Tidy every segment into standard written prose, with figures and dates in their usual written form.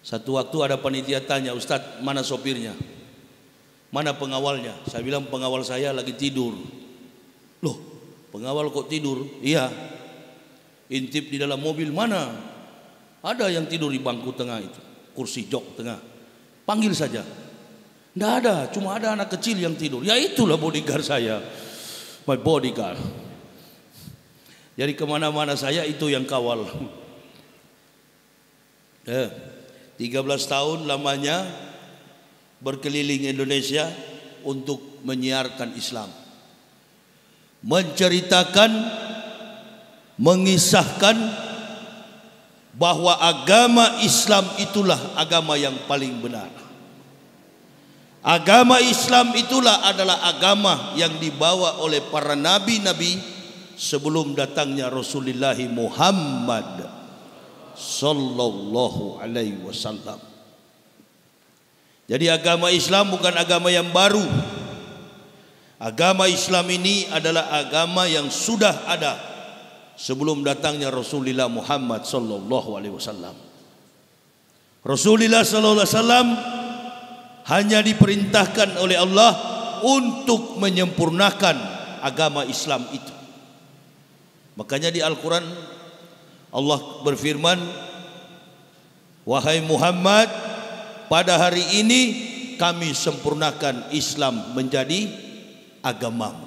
Satu waktu ada panitia tanya, Ustadz mana sopirnya? Mana pengawalnya? Saya bilang pengawal saya lagi tidur. Loh, pengawal kok tidur? Iya. Intip di dalam mobil mana? Ada yang tidur di bangku tengah itu, kursi jok tengah. Panggil saja. Tidak ada, cuma ada anak kecil yang tidur. Ya itulah bodyguard saya, my bodyguard. Jadi kemana-mana saya itu yang kawal. 13 tahun lamanya berkeliling Indonesia untuk menyiarkan Islam, menceritakan, mengisahkan bahwa agama Islam itulah agama yang paling benar. Agama Islam itulah adalah agama yang dibawa oleh para nabi-nabi sebelum datangnya Rasulullah Muhammad sallallahu alaihi wasallam. Jadi agama Islam bukan agama yang baru. Agama Islam ini adalah agama yang sudah ada sebelum datangnya Rasulullah Muhammad sallallahu alaihi wasallam. Rasulullah sallallahu alaihi wasallam hanya diperintahkan oleh Allah untuk menyempurnakan agama Islam itu. Makanya di Al-Quran Allah berfirman, wahai Muhammad, pada hari ini kami sempurnakan Islam menjadi agamamu.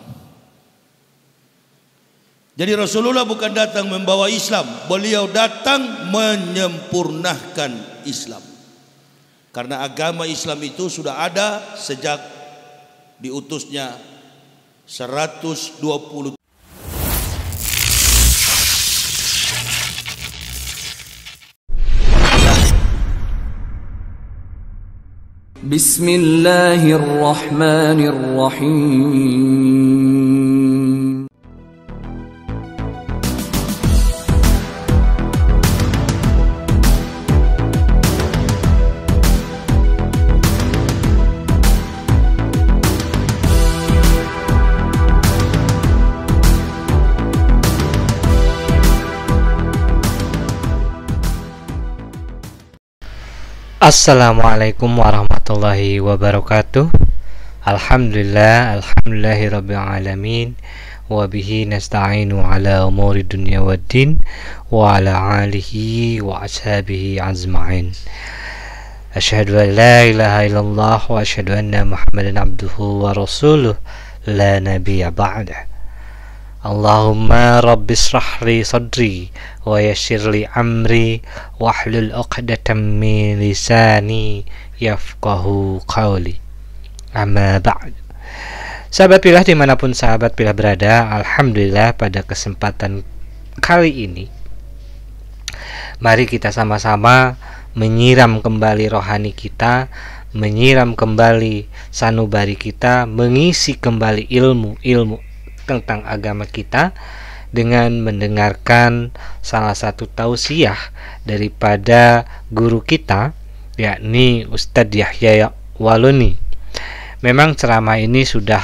Jadi Rasulullah bukan datang membawa Islam, beliau datang menyempurnakan Islam. Karena agama Islam itu sudah ada sejak diutusnya 120. Bismillahirrahmanirrahim. Assalamualaikum warahmatullahi wabarakatuh. Alhamdulillahirabbil alamin wa bihi nasta'inu ala umuri dunya waddin wa ala alihi wa ashabihi ajma'in. Asyhadu an la ilaha illallah wa asyhadu anna Muhammadan abduhu wa rasuluh la nabiyya ba'dah. Allahumma rabbi shrah li sadri wa yassir li amri wahlul 'uqdatam min lisani yafqahu qawli. Amma ba'd. Sahabat Pilah dimanapun sahabat Pilah berada, alhamdulillah pada kesempatan kali ini mari kita sama-sama menyiram kembali rohani kita, menyiram kembali sanubari kita, mengisi kembali ilmu-ilmu tentang agama kita dengan mendengarkan salah satu tausiah daripada guru kita, yakni Ustadz Yahya Waluni. Memang ceramah ini sudah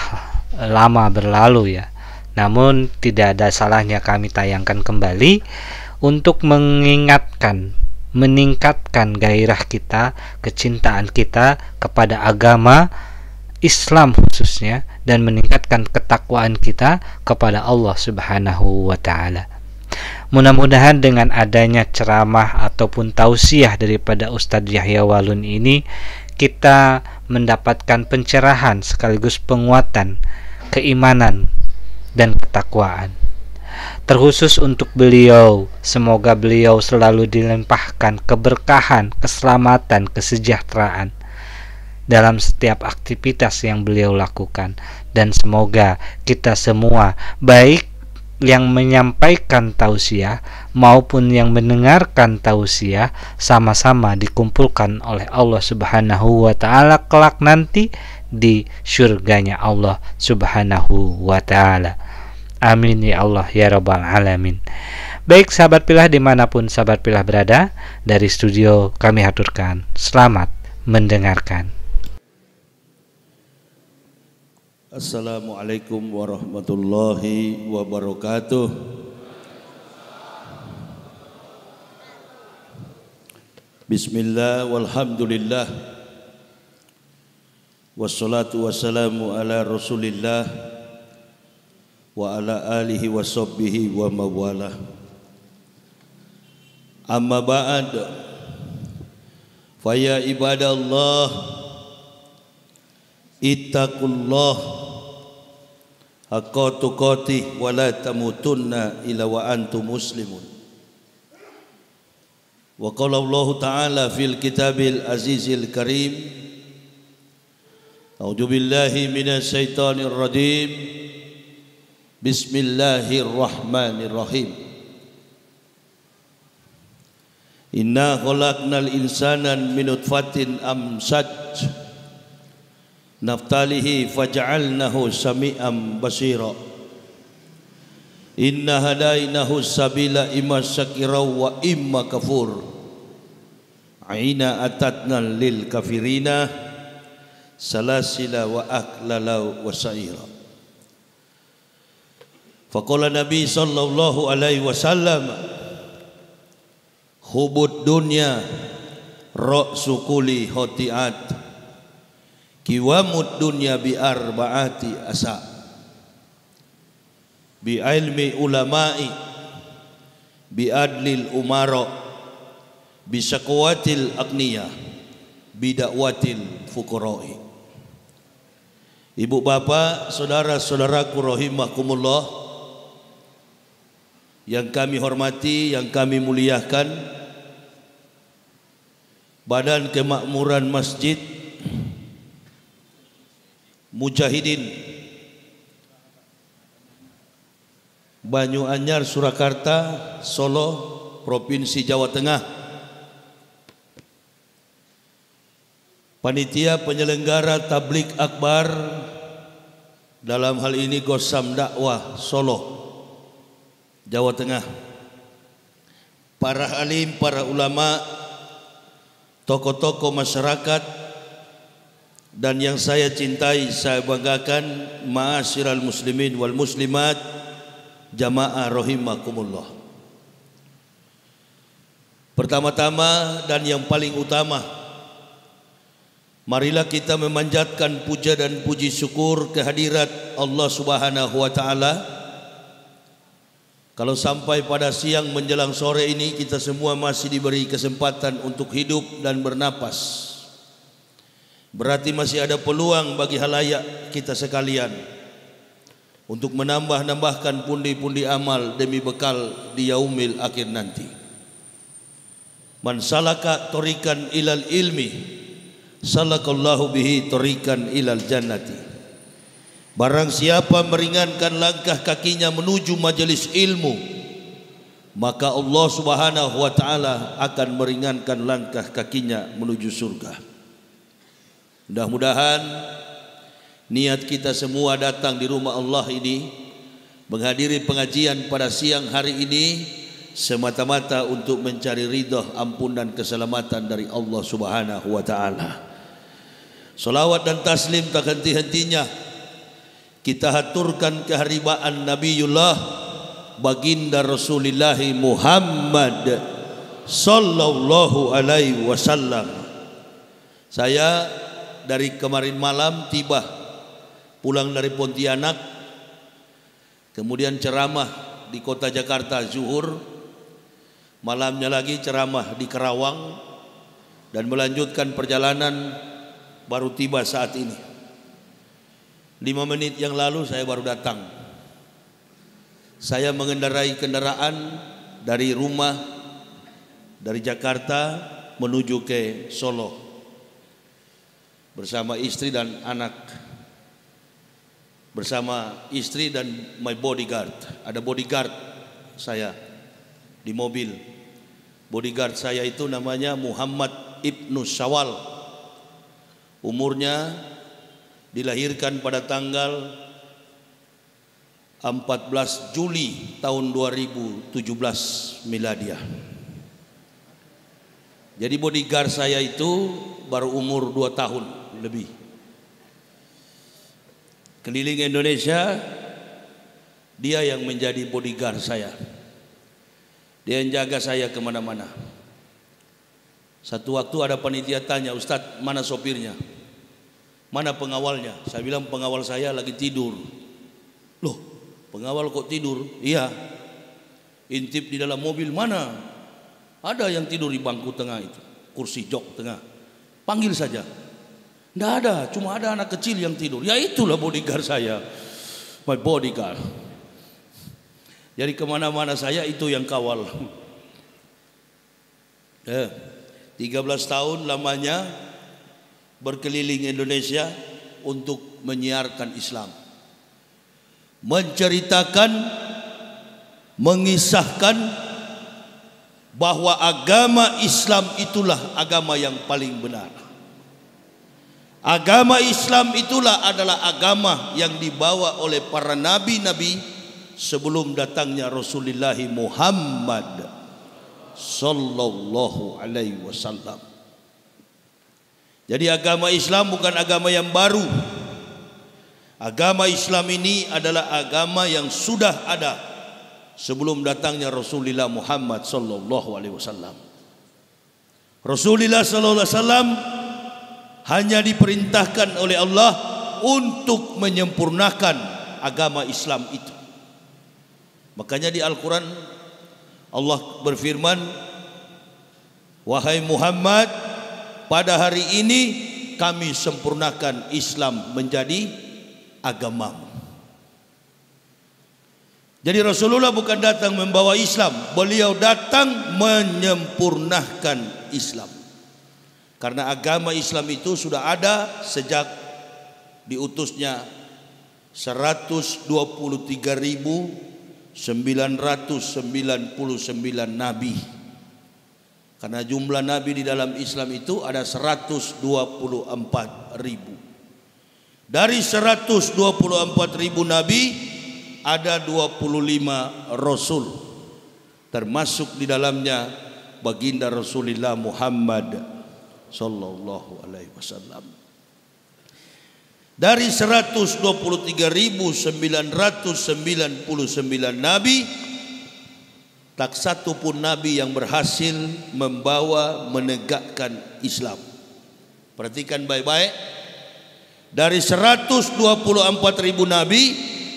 lama berlalu ya, namun tidak ada salahnya kami tayangkan kembali untuk mengingatkan, meningkatkan gairah kita, kecintaan kita kepada agama Islam khususnya, dan meningkatkan ketakwaan kita kepada Allah Subhanahu wa taala. Mudah-mudahan dengan adanya ceramah ataupun tausiah daripada Ustadz Yahya Walun ini, kita mendapatkan pencerahan sekaligus penguatan keimanan dan ketakwaan. Terkhusus untuk beliau, semoga beliau selalu dilimpahkan keberkahan, keselamatan, kesejahteraan dalam setiap aktivitas yang beliau lakukan, dan semoga kita semua, baik yang menyampaikan tausiah maupun yang mendengarkan tausiah, sama-sama dikumpulkan oleh Allah Subhanahu wa taala kelak nanti di surganya Allah Subhanahu wa taala. Amin ya Allah ya rabbal alamin. Baik sahabat Pilah dimanapun sahabat Pilah berada, dari studio kami haturkan selamat mendengarkan. Assalamualaikum warahmatullahi wabarakatuh. Bismillah walhamdulillah wassalatu wassalamu ala rasulillah wa ala alihi wa sahbihi wa mawalah. Amma ba'd, faya ibadallah ittaqullah haqqa tuqatih wa la tamutunna illa wa antum muslimun. Wa qala Allah Ta'ala fil kitabil azizil karim, a'udzu billahi minasy syaithanir rajim, bismillahirrahmanirrahim. Inna khalaqnal insana min nutfatin amsaj naftalihi faj'alnahu sami'an basira. Inna hadainahu sabila imma syakira wa imma kafur. Aina atatna lil kafirina salasila wa aklala wa sa'ira. Faqala Nabi sallallahu alaihi wasallam, hubud dunya ra'su kulli khati'at, kiwamud dunya bi arba'ati asa, bi ilmi ulama'i, bi adlil umara, bi syaqwatil agniya, bi da'watil fuqara'i. Ibu bapak, saudara-saudaraku rahimakumullah yang kami hormati, yang kami muliakan, Badan Kemakmuran Masjid Mujahidin Banyuanyar Surakarta, Solo, Provinsi Jawa Tengah, panitia penyelenggara tabligh akbar, dalam hal ini Gosam Dakwah Solo, Jawa Tengah, para alim, para ulama, tokoh-tokoh masyarakat, dan yang saya cintai, saya banggakan, ma'asyiral muslimin wal muslimat, jamaah rahimakumullah. Pertama-tama dan yang paling utama, marilah kita memanjatkan puja dan puji syukur kehadirat Allah Subhanahu wa taala. Kalau sampai pada siang menjelang sore ini kita semua masih diberi kesempatan untuk hidup dan bernapas, berarti masih ada peluang bagi halayak kita sekalian untuk menambahkan pundi-pundi amal demi bekal di yaumil akhir nanti. Man salaka tariqan ilal ilmi salakallahu bihi tariqan ilal jannati. Barang siapa meringankan langkah kakinya menuju majelis ilmu, maka Allah Subhanahu wa taala akan meringankan langkah kakinya menuju surga. Mudah-mudahan niat kita semua datang di rumah Allah ini, menghadiri pengajian pada siang hari ini, semata-mata untuk mencari ridha, ampun dan keselamatan dari Allah Subhanahu wa taala. Salawat dan taslim tak henti-hentinya kita haturkan keharibaan Nabiullah baginda Rasulullah Muhammad sallallahu alaihi wasallam. Saya dari kemarin malam tiba pulang dari Pontianak, kemudian ceramah di kota Jakarta zuhur, malamnya lagi ceramah di Karawang, dan melanjutkan perjalanan baru tiba saat ini. 5 menit yang lalu saya baru datang. Saya mengendarai kendaraan dari rumah, dari Jakarta menuju ke Solo bersama istri dan anak, bersama istri dan my bodyguard. Ada bodyguard saya di mobil. Bodyguard saya itu namanya Muhammad Ibnu Syawal. Umurnya dilahirkan pada tanggal 14 Juli tahun 2017 miladiah. Jadi bodyguard saya itu baru umur 2 tahun lebih. Keliling Indonesia, dia yang menjadi bodyguard saya. Dia yang jaga saya kemana-mana. Satu waktu ada panitia tanya, Ustadz, mana sopirnya? Mana pengawalnya? Saya bilang pengawal saya lagi tidur. Loh, pengawal kok tidur? Iya. Intip di dalam mobil mana? Ada yang tidur di bangku tengah itu, kursi jok tengah. Panggil saja. Tidak ada, cuma ada anak kecil yang tidur. Ya itulah bodyguard saya, my bodyguard. Jadi kemana-mana saya itu yang kawal. 13 tahun lamanya berkeliling Indonesia untuk menyiarkan Islam, menceritakan, mengisahkan bahwa agama Islam itulah agama yang paling benar. Agama Islam itulah adalah agama yang dibawa oleh para nabi-nabi sebelum datangnya Rasulullah Muhammad sallallahu alaihi wasallam. Jadi agama Islam bukan agama yang baru. Agama Islam ini adalah agama yang sudah ada sebelum datangnya Rasulullah Muhammad sallallahu alaihi wasallam. Rasulullah sallallahu alaihi wasallam hanya diperintahkan oleh Allah untuk menyempurnakan agama Islam itu. Makanya di Al-Quran Allah berfirman, wahai Muhammad, pada hari ini kami sempurnakan Islam menjadi agamamu. Jadi Rasulullah bukan datang membawa Islam, beliau datang menyempurnakan Islam. Karena agama Islam itu sudah ada sejak diutusnya 123.999 nabi. Karena jumlah nabi di dalam Islam itu ada 124.000. Dari 124.000 nabi ada 25 rasul, termasuk di dalamnya baginda Rasulullah Muhammad sallallahu alaihi wasallam. Dari 123.999 nabi, tak satu pun nabi yang berhasil membawa menegakkan Islam. Perhatikan baik-baik. Dari 124.000 nabi,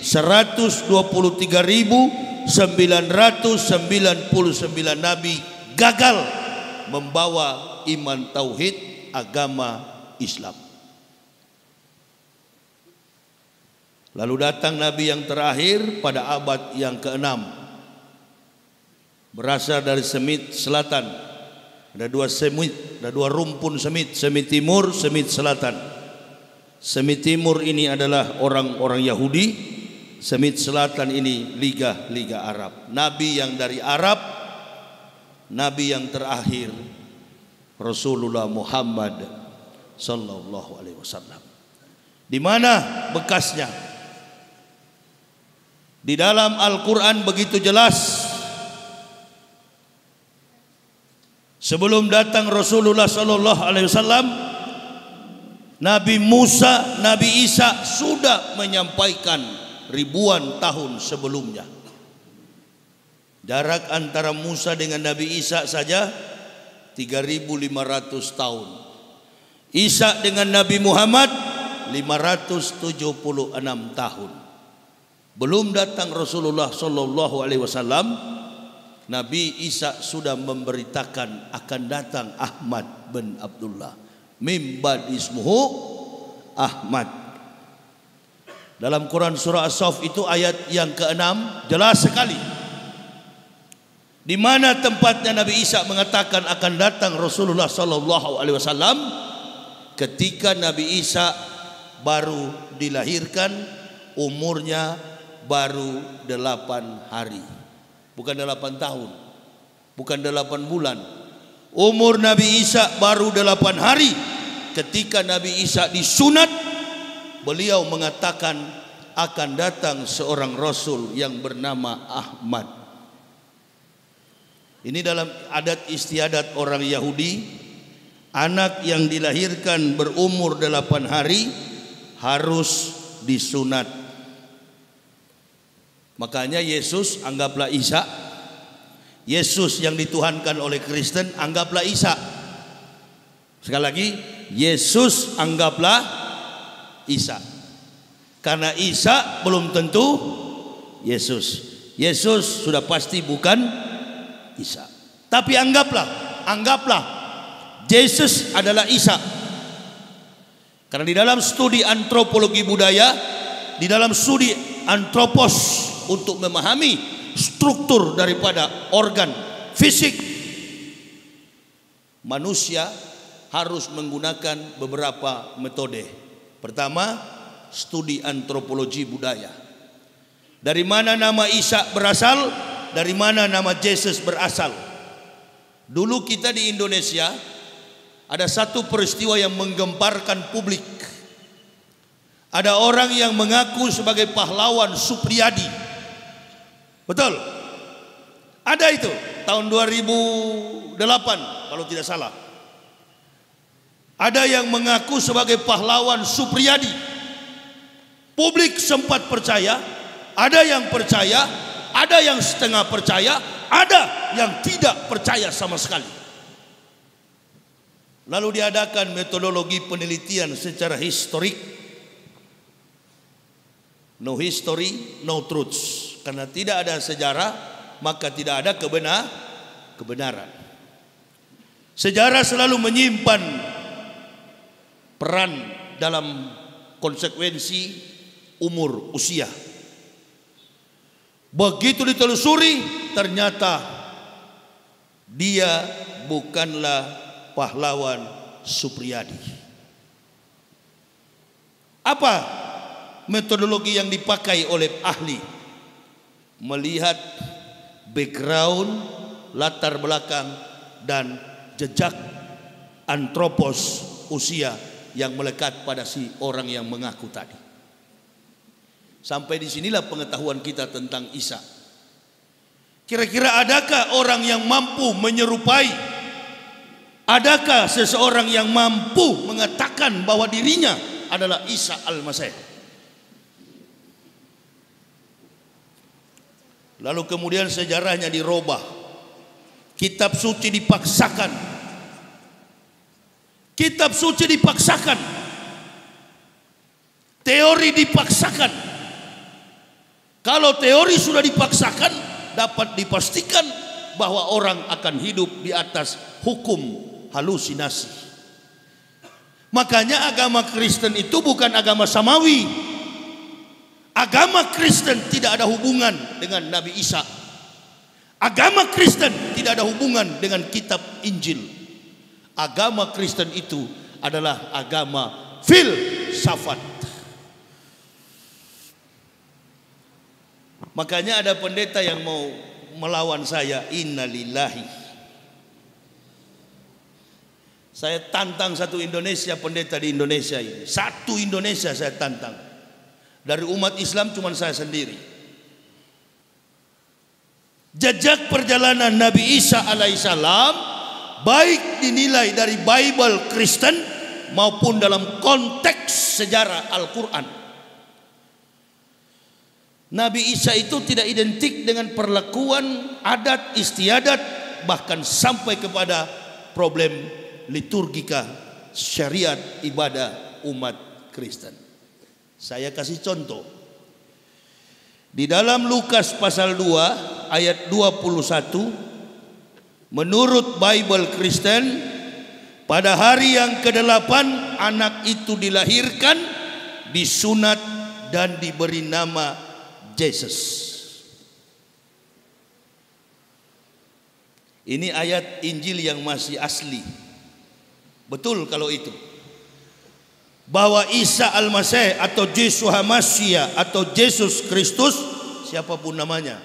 123.999 nabi gagal membawa iman tauhid agama Islam. Lalu datang nabi yang terakhir pada abad yang ke-6, berasal dari Semit Selatan. Ada dua semit, ada dua rumpun semit, semit timur, semit selatan. Semit timur ini adalah orang-orang Yahudi, semit selatan ini liga Arab. Nabi yang dari Arab, nabi yang terakhir Rasulullah Muhammad sallallahu alaihi wasallam. Di mana bekasnya? Di dalam Al-Quran begitu jelas. Sebelum datang Rasulullah sallallahu alaihi wasallam, Nabi Musa, Nabi Isa sudah menyampaikan ribuan tahun sebelumnya. Jarak antara Musa dengan Nabi Isa saja 3.500 tahun. Isa dengan Nabi Muhammad 576 tahun. Belum datang Rasulullah sallallahu alaihi wasallam, Nabi Isa sudah memberitakan akan datang Ahmad bin Abdullah. Mimban ismuhu Ahmad. Dalam Quran surah As-Saff itu ayat yang ke-6 jelas sekali. Di mana tempatnya Nabi Isa mengatakan akan datang Rasulullah sallallahu alaihi wasallam? Ketika Nabi Isa baru dilahirkan, umurnya baru 8 hari. Bukan 8 tahun, bukan 8 bulan. Umur Nabi Isa baru 8 hari. Ketika Nabi Isa disunat, beliau mengatakan akan datang seorang Rasul yang bernama Ahmad. Ini dalam adat istiadat orang Yahudi, anak yang dilahirkan berumur 8 hari harus disunat. Makanya Yesus anggaplah Isa. Yesus yang dituhankan oleh Kristen anggaplah Isa. Sekali lagi, Yesus anggaplah Isa. Karena Isa belum tentu Yesus. Yesus sudah pasti bukan Isa. Tapi anggaplah Yesus adalah Isa. Karena di dalam studi antropologi budaya, di dalam studi antropos untuk memahami struktur daripada organ fisik manusia harus menggunakan beberapa metode. Pertama, studi antropologi budaya. Dari mana nama Isa berasal? Dari mana nama Yesus berasal? Dulu kita di Indonesia ada satu peristiwa yang menggemparkan publik. Ada orang yang mengaku sebagai pahlawan Supriyadi. Betul? Ada itu tahun 2008 kalau tidak salah. Ada yang mengaku sebagai pahlawan Supriyadi. Publik sempat percaya, ada yang percaya, ada yang setengah percaya, ada yang tidak percaya sama sekali. Lalu diadakan metodologi penelitian secara historik. No history, no truths. Karena tidak ada sejarah, maka tidak ada kebenaran. Sejarah selalu menyimpan peran dalam konsekuensi umur, usia. Begitu ditelusuri, ternyata dia bukanlah pahlawan Supriyadi. Apa metodologi yang dipakai oleh ahli? Melihat background, latar belakang, dan jejak antropos usia yang melekat pada si orang yang mengaku tadi. Sampai disinilah pengetahuan kita tentang Isa. Kira-kira adakah orang yang mampu menyerupai? Adakah seseorang yang mampu mengatakan bahwa dirinya adalah Isa Al-Masih? Lalu kemudian sejarahnya dirubah. Kitab suci dipaksakan. Kitab suci dipaksakan. Teori dipaksakan. Kalau teori sudah dipaksakan, dapat dipastikan bahwa orang akan hidup di atas hukum halusinasi. Makanya agama Kristen itu bukan agama samawi. Agama Kristen tidak ada hubungan dengan Nabi Isa. Agama Kristen tidak ada hubungan dengan kitab Injil. Agama Kristen itu adalah agama filsafat. Makanya ada pendeta yang mau melawan saya. Innalillahi. Saya tantang satu Indonesia, pendeta di Indonesia ini. Satu Indonesia saya tantang. Dari umat Islam cuma saya sendiri. Jejak perjalanan Nabi Isa alaihissalam baik dinilai dari Bible Kristen maupun dalam konteks sejarah Al-Quran. Nabi Isa itu tidak identik dengan perlakuan adat istiadat, bahkan sampai kepada problem liturgika syariat ibadah umat Kristen. Saya kasih contoh. Di dalam Lukas pasal 2 ayat 21, menurut Bible Kristen, pada hari yang ke-8 anak itu dilahirkan, disunat dan diberi nama Yesus. Ini ayat Injil yang masih asli. Betul kalau itu. Bahwa Isa Al-Masih atau Yeshua Mashiach atau Yesus Kristus, siapapun namanya,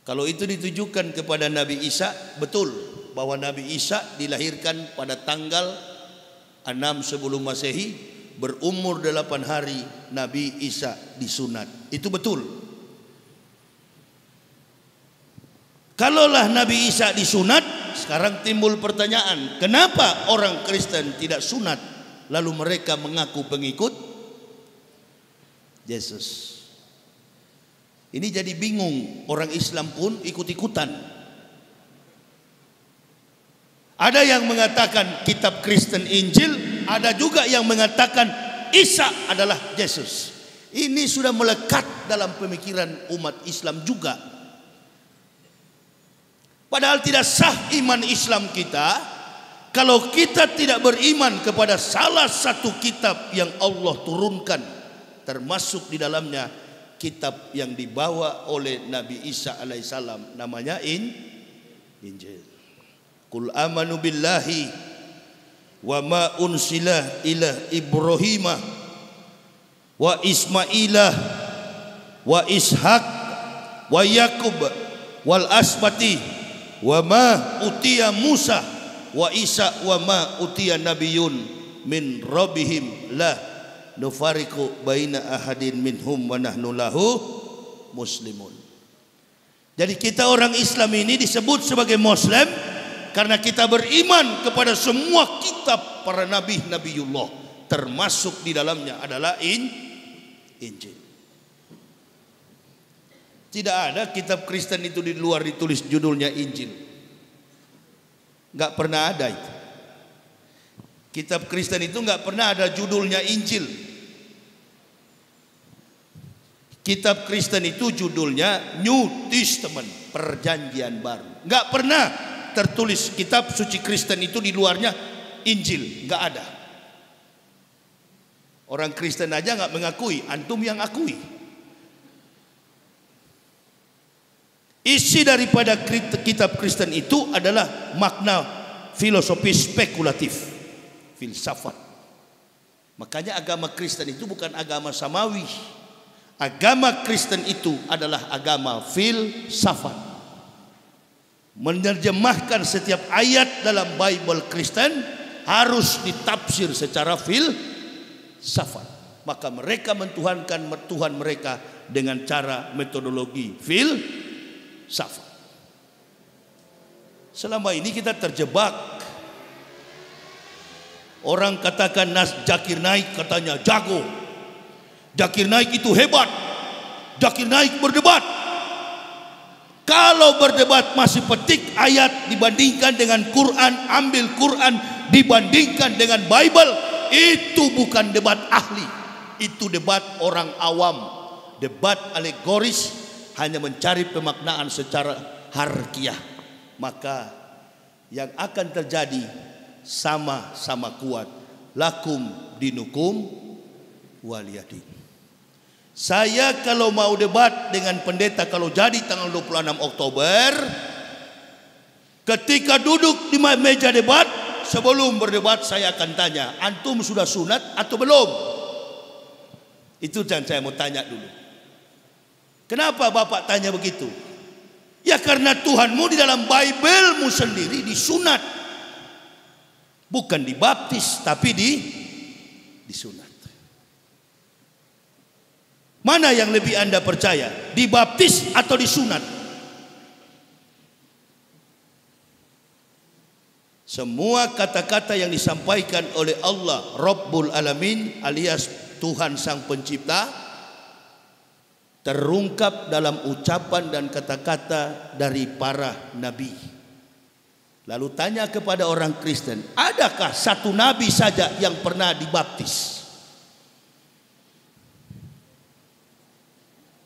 kalau itu ditujukan kepada Nabi Isa, betul bahwa Nabi Isa dilahirkan pada tanggal 6 sebelum Masehi, berumur 8 hari Nabi Isa disunat. Itu betul. Kalaulah Nabi Isa disunat, sekarang timbul pertanyaan, kenapa orang Kristen tidak sunat lalu mereka mengaku pengikut Yesus? Ini jadi bingung, orang Islam pun ikut-ikutan. Ada yang mengatakan kitab Kristen Injil, ada juga yang mengatakan Isa adalah Yesus. Ini sudah melekat dalam pemikiran umat Islam juga. Padahal tidak sah iman Islam kita kalau kita tidak beriman kepada salah satu kitab yang Allah turunkan, termasuk di dalamnya kitab yang dibawa oleh Nabi Isa alaihissalam, namanya Injil. Qul amanu billahi wa ma unsila ila Ibrahimah wa Ismailah wa Ishaq wa Yakub wal asbati wa ma utiya Musa wa Isa wa ma utiya nabiyun min rabbihim la nufariqu baina ahadin minhum wa nahnu lahu muslimun. Jadi kita orang Islam ini disebut sebagai Muslim karena kita beriman kepada semua kitab para nabi nabiullah, termasuk di dalamnya adalah Injil. Tidak ada kitab Kristen itu di luar ditulis judulnya Injil. Enggak pernah ada itu. Kitab Kristen itu enggak pernah ada judulnya Injil. Kitab Kristen itu judulnya New Testament, Perjanjian Baru. Enggak pernah tertulis kitab suci Kristen itu di luarnya Injil, enggak ada. Orang Kristen aja enggak mengakui, antum yang akui. Isi daripada kitab Kristen itu adalah makna filosofi spekulatif, filsafat. Makanya agama Kristen itu bukan agama samawi. Agama Kristen itu adalah agama filsafat. Menerjemahkan setiap ayat dalam Bible Kristen harus ditafsir secara filsafat. Maka mereka mentuhankan Tuhan mereka dengan cara metodologi filsafat. Selama ini kita terjebak. Orang katakan Zakir Naik katanya jago, Zakir Naik itu hebat, Zakir Naik berdebat. Kalau berdebat masih petik ayat dibandingkan dengan Quran, ambil Quran dibandingkan dengan Bible, itu bukan debat ahli, itu debat orang awam, debat alegoris, hanya mencari pemaknaan secara harfiah. Maka yang akan terjadi sama-sama kuat, lakum dinukum waliyadin. Saya kalau mau debat dengan pendeta, kalau jadi tanggal 26 Oktober, ketika duduk di meja debat, sebelum berdebat saya akan tanya, antum sudah sunat atau belum? Itu yang saya mau tanya dulu. Kenapa Bapak tanya begitu? Ya karena Tuhanmu di dalam Bible-mu sendiri disunat. Bukan dibaptis, tapi disunat. Mana yang lebih Anda percaya? Dibaptis atau disunat? Semua kata-kata yang disampaikan oleh Allah Rabbul Alamin alias Tuhan Sang Pencipta terungkap dalam ucapan dan kata-kata dari para nabi. Lalu tanya kepada orang Kristen, adakah satu nabi saja yang pernah dibaptis?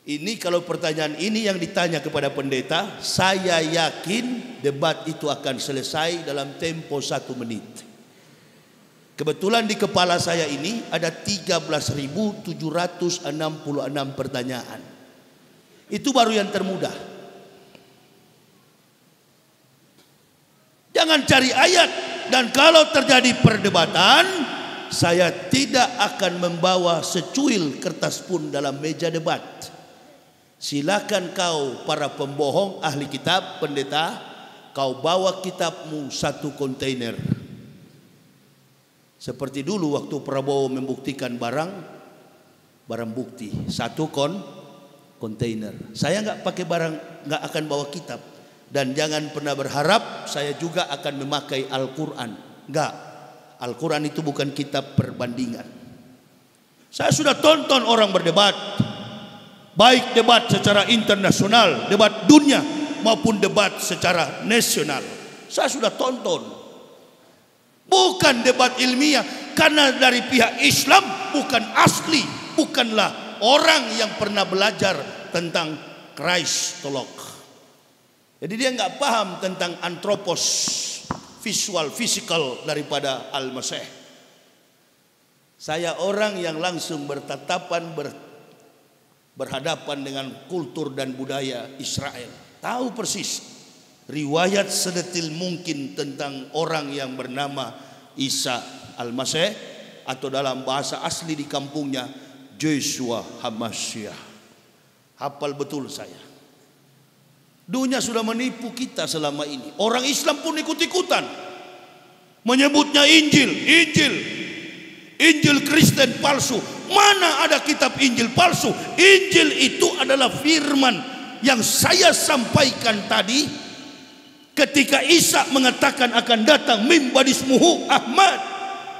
Ini kalau pertanyaan ini yang ditanya kepada pendeta, saya yakin debat itu akan selesai dalam tempo 1 menit. Kebetulan di kepala saya ini ada 13.766 pertanyaan. Itu baru yang termudah. Jangan cari ayat. Dan kalau terjadi perdebatan, saya tidak akan membawa secuil kertas pun dalam meja debat. Silakan kau para pembohong, ahli kitab, pendeta, kau bawa kitabmu 1 kontainer. Seperti dulu waktu Prabowo membuktikan barang bukti 1 kontainer. Saya nggak pakai barang, nggak akan bawa kitab. Dan jangan pernah berharap saya juga akan memakai Al-Quran. Enggak, Al-Quran itu bukan kitab perbandingan. Saya sudah tonton orang berdebat, baik debat secara internasional, debat dunia, maupun debat secara nasional. Saya sudah tonton. Bukan debat ilmiah, karena dari pihak Islam bukan asli, bukanlah orang yang pernah belajar tentang Christolog. Jadi dia nggak paham tentang antropos, visual, physical daripada Al-Masih. Saya orang yang langsung bertatapan, berhadapan dengan kultur dan budaya Israel. Tahu persis riwayat sedetil mungkin tentang orang yang bernama Isa Al-Masih, atau dalam bahasa asli di kampungnya Joshua Hamasyah. Hafal betul saya. Dunia sudah menipu kita selama ini. Orang Islam pun ikut-ikutan menyebutnya Injil Kristen palsu. Mana ada kitab Injil palsu? Injil itu adalah firman yang saya sampaikan tadi ketika Isa mengatakan akan datang min badismuhu Ahmad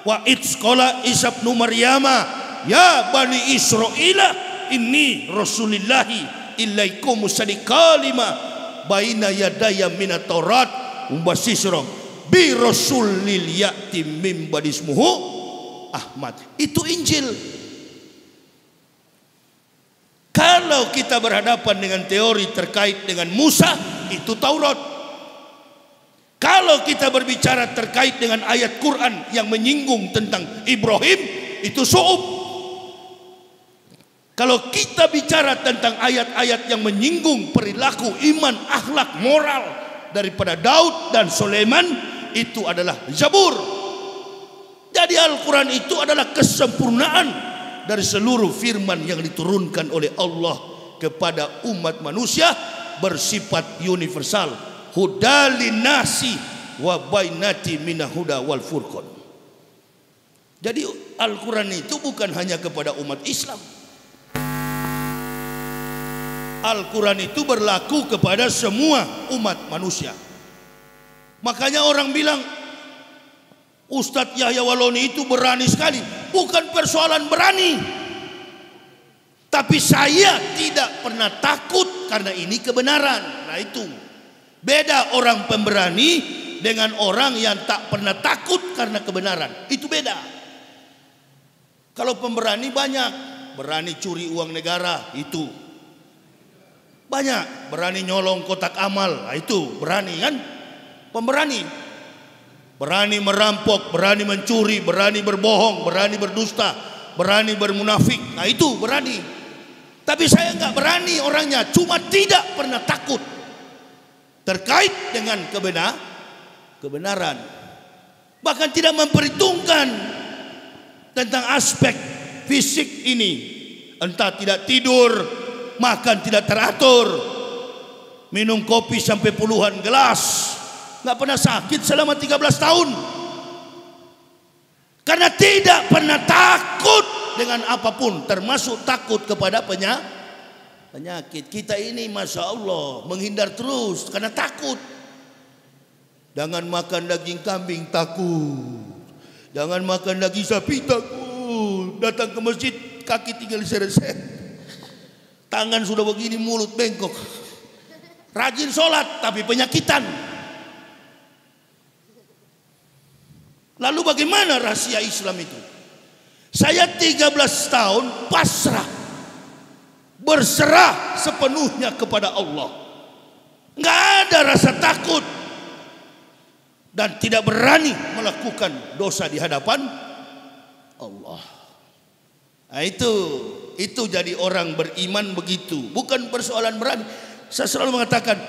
wa itsqala Isa ibn Maryama ya bani Israila inni rasulillahi ilaikum musaddiqan lima baina yadaya minat Taurat mubasysiran bi rasulil ya'ti min badismuhu Ahmad. Itu Injil. Kalau kita berhadapan dengan teori terkait dengan Musa, itu Taurat. Kalau kita berbicara terkait dengan ayat Quran yang menyinggung tentang Ibrahim, itu Su'ub. Kalau kita bicara tentang ayat-ayat yang menyinggung perilaku, iman, akhlak, moral daripada Daud dan Sulaiman, itu adalah Zabur. Jadi Al-Quran itu adalah kesempurnaan dari seluruh firman yang diturunkan oleh Allah kepada umat manusia, bersifat universal. Hudalin nasi wa bainati minal huda wal furqan. Jadi Al-Quran itu bukan hanya kepada umat Islam. Al-Quran itu berlaku kepada semua umat manusia. Makanya orang bilang Ustadz Yahya Waloni itu berani sekali. Bukan persoalan berani, tapi saya tidak pernah takut karena ini kebenaran. Nah itu beda orang pemberani dengan orang yang tak pernah takut karena kebenaran. Itu beda. Kalau pemberani banyak, berani curi uang negara, itu banyak, berani nyolong kotak amal, nah itu berani kan, pemberani. Berani merampok, berani mencuri, berani berbohong, berani berdusta, berani bermunafik. Nah itu berani. Tapi saya nggak berani orangnya, cuma tidak pernah takut terkait dengan kebenaran. Bahkan tidak memperhitungkan tentang aspek fisik ini. Entah tidak tidur, makan tidak teratur, minum kopi sampai puluhan gelas, nggak pernah sakit selama 13 tahun. Karena tidak pernah takut dengan apapun, termasuk takut kepada penyakit. Kita ini Masya Allah menghindar terus karena takut. Jangan makan daging kambing, takut. Jangan makan daging sapi, takut. Datang ke masjid kaki tinggal diseret-seret, tangan sudah begini, mulut bengkok. Rajin sholat tapi penyakitan. Lalu bagaimana rahasia Islam itu? Saya 13 tahun pasrah, berserah sepenuhnya kepada Allah. Nggak ada rasa takut dan tidak berani melakukan dosa di hadapan Allah. Nah itu jadi orang beriman begitu. Bukan persoalan berani. Saya selalu mengatakan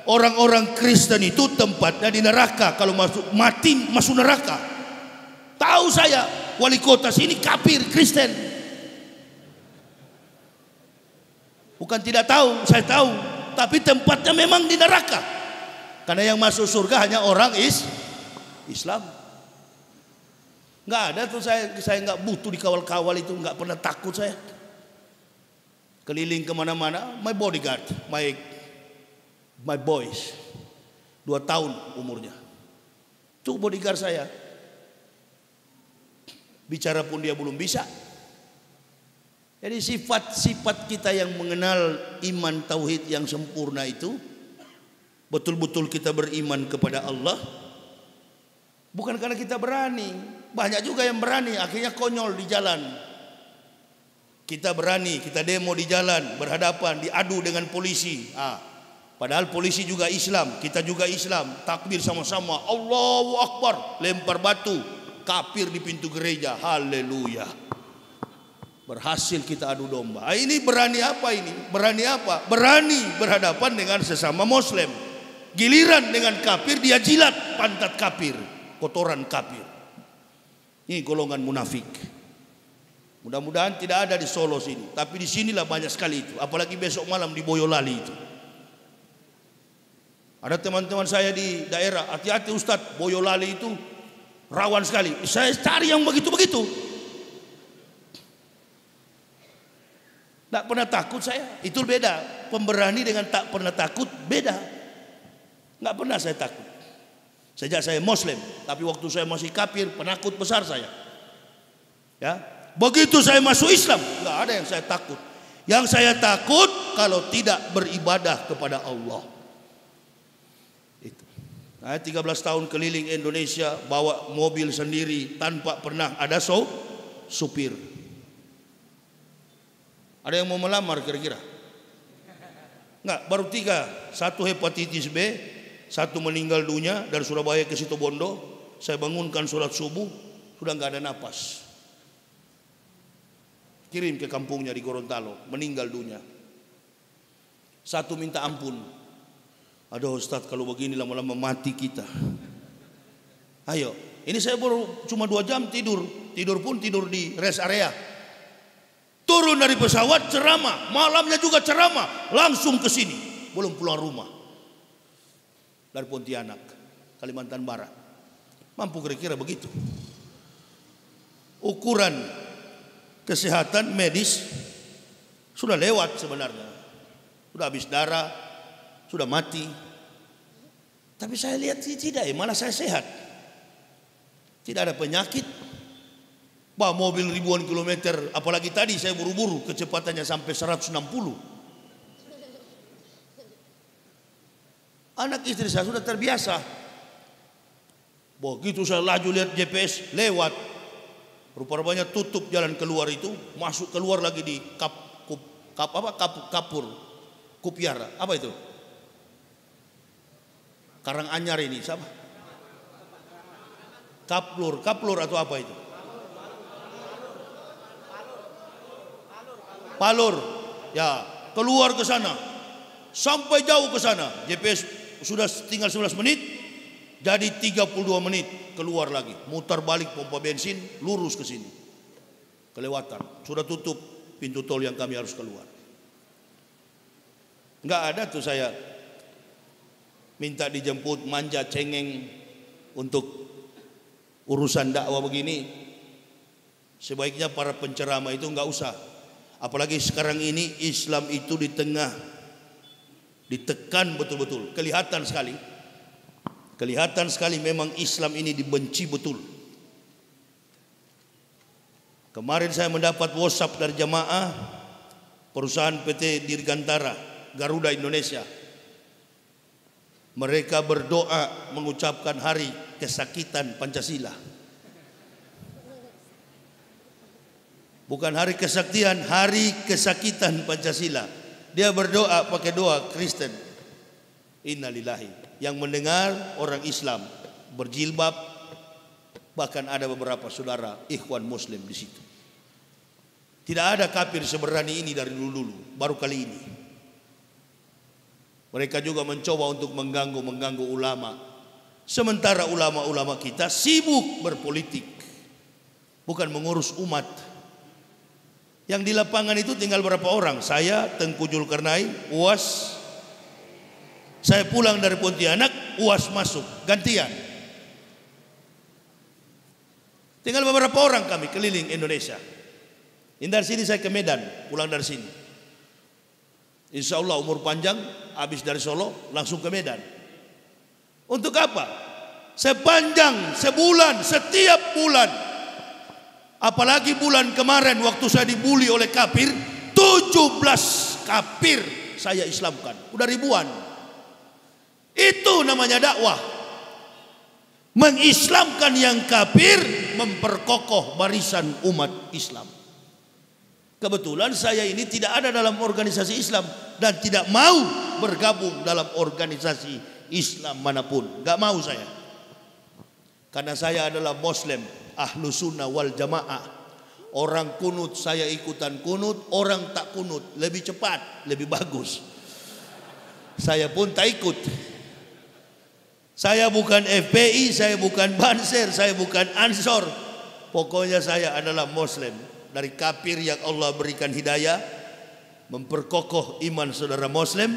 orang-orang Kristen itu tempatnya di neraka. Kalau mati masuk neraka. Tahu saya, wali kota sini kafir Kristen. Bukan tidak tahu, saya tahu. Tapi tempatnya memang di neraka. Karena yang masuk surga hanya orang Islam. Nggak ada tuh, saya nggak butuh dikawal-kawal itu, nggak pernah takut saya. Keliling kemana-mana, my bodyguard, my boys, 2 tahun umurnya. Itu bodyguard saya. Bicara pun dia belum bisa. Jadi sifat-sifat kita yang mengenal iman tauhid yang sempurna itu, betul-betul kita beriman kepada Allah, Bukan karena kita berani. Banyak juga yang berani, akhirnya konyol di jalan. Kita berani, kita demo di jalan, berhadapan, diadu dengan polisi. Padahal polisi juga Islam, kita juga Islam. Takbir sama-sama, Allahu Akbar, lempar batu, kafir di pintu gereja. Haleluya. Berhasil kita adu domba. Ini berani apa ini? Berani apa? Berani berhadapan dengan sesama Muslim. Giliran dengan kafir, dia jilat pantat kafir, kotoran kafir. Ini golongan munafik. Mudah-mudahan tidak ada di Solo sini, tapi di sinilah banyak sekali itu. Apalagi besok malam di Boyolali itu. Ada teman-teman saya di daerah, hati-hati Ustadz, Boyolali itu rawan sekali. Saya cari yang begitu-begitu. Tak pernah takut saya, itu beda. Pemberani dengan tak pernah takut beda. Nggak pernah saya takut. Sejak saya Muslim, tapi waktu saya masih kafir, penakut besar saya. Ya, begitu saya masuk Islam, nggak ada yang saya takut. Yang saya takut kalau tidak beribadah kepada Allah. Itu. Nah, 13 tahun keliling Indonesia, bawa mobil sendiri tanpa pernah ada supir. Ada yang mau melamar kira-kira? Enggak, baru 3. 1 hepatitis B, 1 meninggal dunia dari Surabaya ke Situbondo. Saya bangunkan sholat subuh, sudah enggak ada napas. Kirim ke kampungnya di Gorontalo, meninggal dunia. 1 minta ampun. Aduh Ustadz, kalau begini lama-lama mati kita. Ayo, ini saya baru cuma 2 jam tidur. Tidur pun tidur di rest area. Turun dari pesawat ceramah, malamnya juga ceramah, langsung ke sini, belum pulang rumah. Dari Pontianak, Kalimantan Barat. Mampu kira-kira begitu. Ukuran kesehatan medis sudah lewat sebenarnya. Sudah habis darah, sudah mati. Tapi saya lihat tidak, malah saya sehat. Tidak ada penyakit. Bawa mobil ribuan kilometer, apalagi tadi saya buru-buru, kecepatannya sampai 160. Anak istri saya sudah terbiasa. Begitu saya laju lihat GPS, lewat. Rupa-rupanya tutup jalan keluar itu, masuk keluar lagi di Kupiara. Apa itu? Karanganyar ini, siapa? Kaplur atau apa itu? Palur, ya, keluar ke sana, sampai jauh ke sana. GPS sudah tinggal 11 menit, jadi 32 menit keluar lagi, mutar balik pompa bensin, lurus ke sini, kelewatan. Sudah tutup pintu tol yang kami harus keluar. Enggak ada tuh saya minta dijemput, manja cengeng untuk urusan dakwah begini. Sebaiknya para penceramah itu enggak usah. Apalagi sekarang ini Islam itu di tengah ditekan betul-betul. Kelihatan sekali memang Islam ini dibenci betul. Kemarin saya mendapat WhatsApp dari jamaah perusahaan PT Dirgantara Garuda Indonesia. Mereka berdoa mengucapkan hari kesakitan Pancasila. Bukan hari kesaktian, hari kesakitan Pancasila. Dia berdoa pakai doa Kristen. Innalillahi. Yang mendengar orang Islam berjilbab, bahkan ada beberapa saudara ikhwan Muslim di situ. Tidak ada kafir seberani ini dari dulu-dulu, baru kali ini. Mereka juga mencoba untuk mengganggu ulama. Sementara ulama-ulama kita sibuk berpolitik, bukan mengurus umat. Yang di lapangan itu tinggal berapa orang? Saya, Tengku Zulkarnain, UAS. Saya pulang dari Pontianak, UAS masuk, gantian. Tinggal beberapa orang kami keliling Indonesia. Ini dari sini saya ke Medan, pulang dari sini. Insya Allah umur panjang, habis dari Solo langsung ke Medan. Untuk apa? Sepanjang sebulan, setiap bulan. Apalagi bulan kemarin waktu saya dibully oleh kafir, 17 kafir saya Islamkan. Udah ribuan. Itu namanya dakwah. mengislamkan yang kafir, memperkokoh barisan umat Islam. Kebetulan saya ini tidak ada dalam organisasi Islam dan tidak mau bergabung dalam organisasi Islam manapun. Gak mau saya. Karena saya adalah Muslim, ahlu sunnah wal jamaah. Orang kunut saya ikutan kunut, orang tak kunut lebih cepat, lebih bagus. Saya pun tak ikut. Saya bukan FPI, saya bukan Banser, saya bukan Ansor. Pokoknya saya adalah Muslim. Dari kafir yang Allah berikan hidayah, memperkokoh iman saudara Muslim,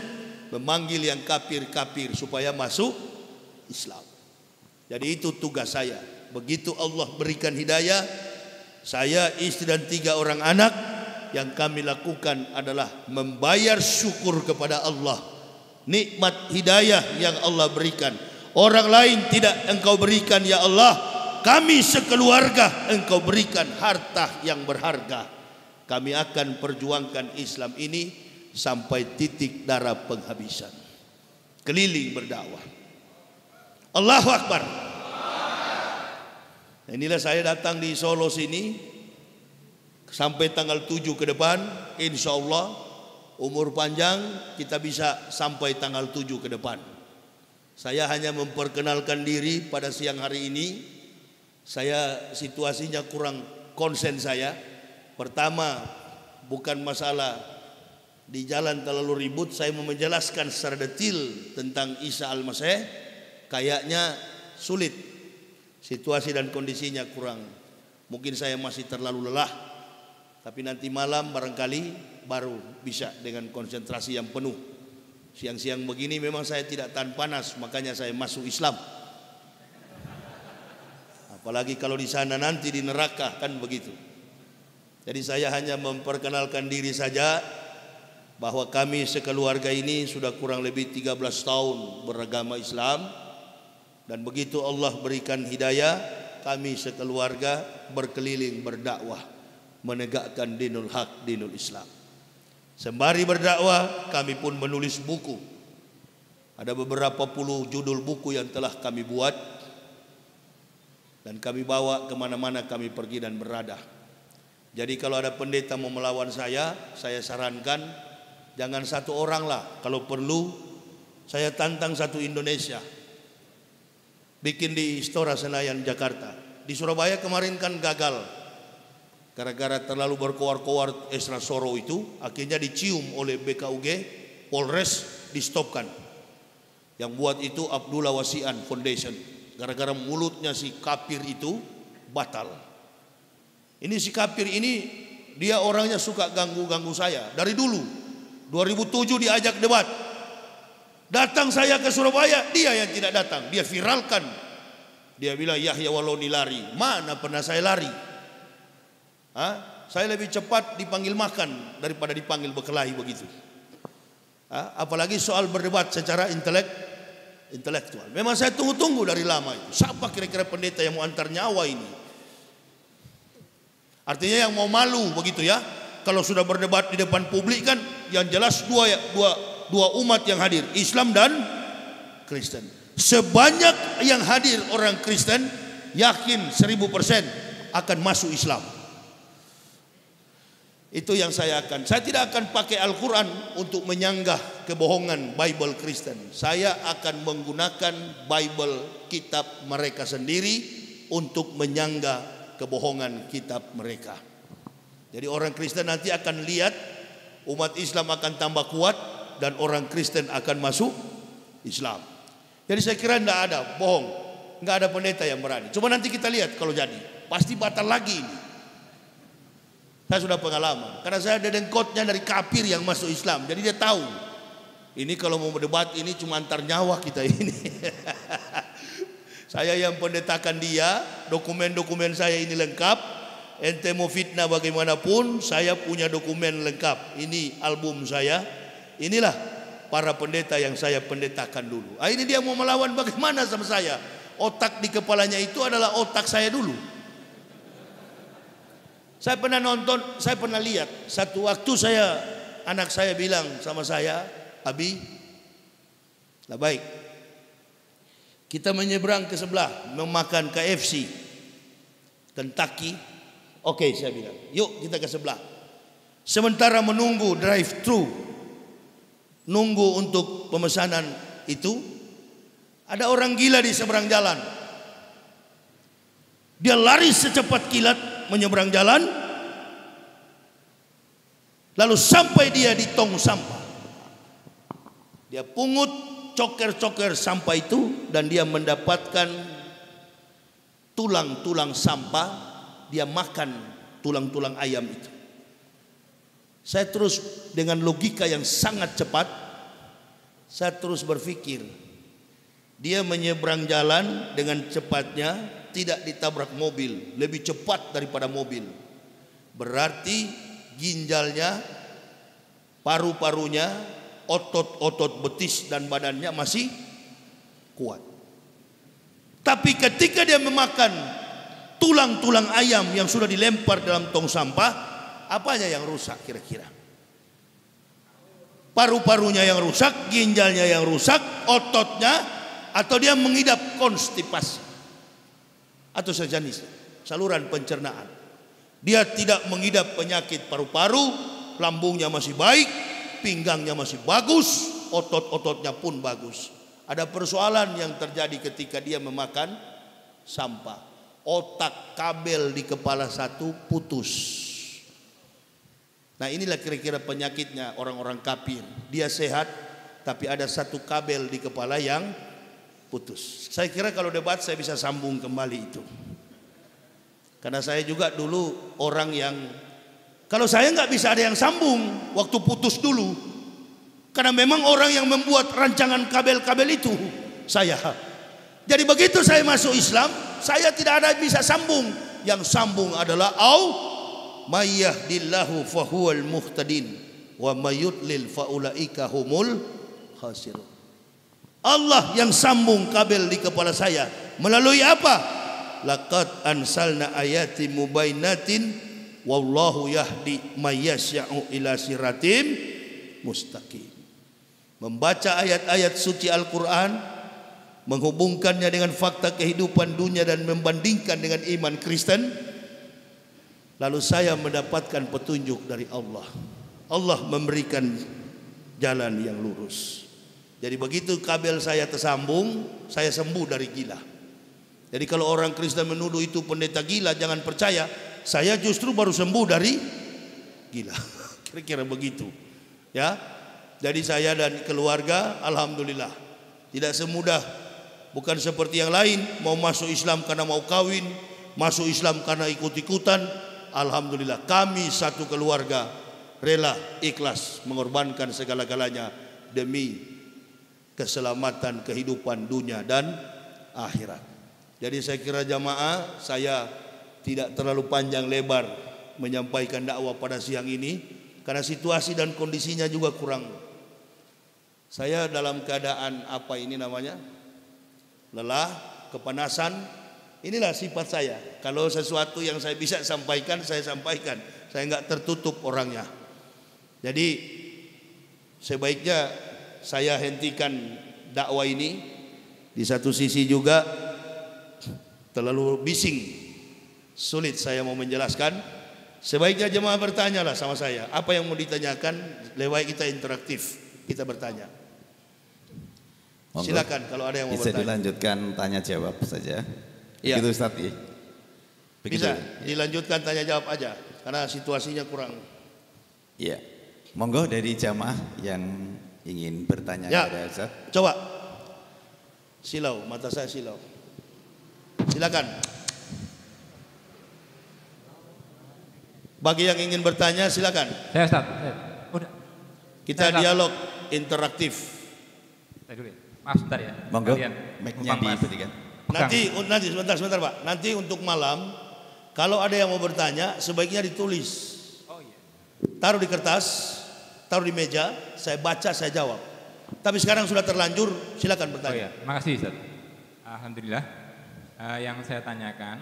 memanggil yang kafir-kafir supaya masuk Islam. Jadi itu tugas saya. Begitu Allah berikan hidayah, saya, istri dan 3 orang anak, yang kami lakukan adalah membayar syukur kepada Allah. Nikmat hidayah yang Allah berikan, orang lain tidak Engkau berikan ya Allah. Kami sekeluarga Engkau berikan harta yang berharga. Kami akan perjuangkan Islam ini sampai titik darah penghabisan. Keliling berdakwah. Allahu Akbar. Inilah saya datang di Solo sini sampai tanggal 7 ke depan. Insya Allah umur panjang kita bisa sampai tanggal 7 ke depan. Saya hanya memperkenalkan diri pada siang hari ini. Saya situasinya kurang konsen saya. Pertama, bukan masalah di jalan terlalu ribut. Saya mau menjelaskan secara detail tentang Isa Al-Masih. Kayaknya sulit. Situasi dan kondisinya kurang. Mungkin saya masih terlalu lelah. Tapi nanti malam barangkali baru bisa dengan konsentrasi yang penuh. Siang-siang begini memang saya tidak tahan panas. Makanya saya masuk Islam. Apalagi kalau di sana nanti di neraka, kan begitu. Jadi saya hanya memperkenalkan diri saja, bahwa kami sekeluarga ini sudah kurang lebih 13 tahun beragama Islam. Dan begitu Allah berikan hidayah, kami sekeluarga berkeliling berdakwah, menegakkan dinul haq, dinul Islam. Sembari berdakwah, kami pun menulis buku. Ada beberapa puluh judul buku yang telah kami buat. Dan kami bawa kemana-mana kami pergi dan berada. Jadi kalau ada pendeta mau melawan saya sarankan jangan 1 orang lah. Kalau perlu saya tantang 1 Indonesia. Bikin di Istora Senayan Jakarta. Di Surabaya kemarin kan gagal. Gara-gara terlalu berkoar-koar Esra Soro itu, akhirnya dicium oleh BKUG, Polres, di-stopkan. Yang buat itu Abdullah Wasian Foundation. Gara-gara mulutnya si kafir itu batal. Ini si kafir ini, dia orangnya suka ganggu-ganggu saya dari dulu. 2007 diajak debat. Datang saya ke Surabaya, dia yang tidak datang. Dia viralkan. Dia bilang Yahya Waloni lari. Mana pernah saya lari? Saya lebih cepat dipanggil makan daripada dipanggil berkelahi begitu. Apalagi soal berdebat secara intelektual. Memang saya tunggu-tunggu dari lama itu. Siapa kira-kira pendeta yang mau antar nyawa ini? Artinya yang mau malu begitu ya. Kalau sudah berdebat di depan publik kan, yang jelas dua umat yang hadir, Islam dan Kristen. Sebanyak yang hadir orang Kristen, yakin 1000% akan masuk Islam. Itu yang saya tidak akan pakai Al-Quran untuk menyanggah kebohongan Bible Kristen. Saya akan menggunakan Bible kitab mereka sendiri untuk menyanggah kebohongan kitab mereka. Jadi orang Kristen nanti akan lihat umat Islam akan tambah kuat dan orang Kristen akan masuk Islam. Jadi saya kira tidak ada bohong, nggak ada pendeta yang berani. Cuma nanti kita lihat kalau jadi, pasti batal lagi ini. Saya sudah pengalaman, karena saya ada dengkotnya dari kafir yang masuk Islam. Jadi dia tahu, ini kalau mau berdebat ini cuma antar nyawa kita ini. Saya yang pendetakan dia, dokumen-dokumen saya ini lengkap. Ente mau fitnah bagaimanapun, saya punya dokumen lengkap. Ini album saya. Inilah para pendeta yang saya pendetakan dulu. Ini dia mau melawan bagaimana sama saya. Otak di kepalanya itu adalah otak saya dulu. Saya pernah nonton, saya pernah lihat. Satu waktu anak saya bilang sama saya, Abi, lah baik, Kita menyeberang ke sebelah, memakan KFC, Kentucky. Oke, saya bilang, yuk kita ke sebelah. Sementara menunggu drive-thru, nunggu untuk pemesanan itu, ada orang gila di seberang jalan. Dia lari secepat kilat menyeberang jalan, lalu sampai dia di tong sampah. Dia pungut coker-coker sampah itu dan dia mendapatkan tulang-tulang sampah. Dia makan tulang-tulang ayam itu. Saya terus dengan logika yang sangat cepat, saya terus berpikir, dia menyeberang jalan dengan cepatnya, tidak ditabrak mobil, lebih cepat daripada mobil. Berarti ginjalnya, paru-parunya, otot-otot betis dan badannya masih kuat. Tapi ketika dia memakan tulang-tulang ayam yang sudah dilempar dalam tong sampah, apanya yang rusak kira-kira? Paru-parunya yang rusak, ginjalnya yang rusak, ototnya, atau dia mengidap konstipasi atau sejenis saluran pencernaan. Dia tidak mengidap penyakit paru-paru, lambungnya masih baik, pinggangnya masih bagus, otot-ototnya pun bagus. Ada persoalan yang terjadi ketika dia memakan sampah. Otak kabel di kepala satu putus. Nah, inilah kira-kira penyakitnya orang-orang kafir. Dia sehat, tapi ada satu kabel di kepala yang putus. Saya kira kalau debat saya bisa sambung kembali itu. Karena saya juga dulu orang yang, kalau saya nggak bisa ada yang sambung waktu putus dulu. Karena memang orang yang membuat rancangan kabel-kabel itu saya. Jadi begitu saya masuk Islam, saya tidak ada bisa sambung. Yang sambung adalah may yahdillahu fahuwal muhtadin wa may yudlil faulaika humul khasirun. Allah yang sambung kabel di kepala saya melalui apa? Laqad ansalna ayati mubainatin wallahu yahdi may yasya'u ila siratim mustaqim. Membaca ayat-ayat suci Al-Quran, menghubungkannya dengan fakta kehidupan dunia dan membandingkan dengan iman Kristen, lalu saya mendapatkan petunjuk dari Allah. Allah memberikan jalan yang lurus. Jadi begitu kabel saya tersambung, saya sembuh dari gila. Jadi kalau orang Kristen menuduh itu pendeta gila, jangan percaya. Saya justru baru sembuh dari gila. Kira-kira begitu. Ya. Jadi saya dan keluarga, alhamdulillah, tidak semudah, bukan seperti yang lain, mau masuk Islam karena mau kawin, masuk Islam karena ikut-ikutan. Alhamdulillah, kami satu keluarga rela ikhlas mengorbankan segala-galanya demi keselamatan kehidupan dunia dan akhirat. Jadi saya kira jamaah, saya tidak terlalu panjang lebar menyampaikan dakwah pada siang ini karena situasi dan kondisinya juga kurang. Saya dalam keadaan apa ini namanya? Lelah, kepanasan. Inilah sifat saya. Kalau sesuatu yang saya bisa sampaikan, saya sampaikan. Saya enggak tertutup orangnya. Jadi sebaiknya saya hentikan dakwah ini. Di satu sisi juga terlalu bising, sulit saya mau menjelaskan. Sebaiknya jemaah bertanyalah sama saya, apa yang mau ditanyakan, lewat kita interaktif, kita bertanya. Silakan kalau ada yang mau bisa bertanya. Dilanjutkan tanya jawab saja. Ya. Begitu Ustaz ya? Begitu. Bisa dilanjutkan tanya jawab aja karena situasinya kurang. Iya. Monggo dari jamaah yang ingin bertanya Ya. kepada Ustaz. Coba. Silau, mata saya silau. Silakan. Bagi yang ingin bertanya silakan. Saya Ustaz. Udah. Kita Saya dialog interaktif. Saya dulu ya. Maaf sebentar ya. Monggo. Kalian Mic-nya numpang, Mas. diberikan. Nanti sebentar Pak. Nanti untuk malam kalau ada yang mau bertanya sebaiknya ditulis. Oh iya. Taruh di kertas, taruh di meja, saya baca, saya jawab. Tapi sekarang sudah terlanjur, silakan Oh bertanya. iya. Makasih Ustaz. Alhamdulillah. Yang saya tanyakan,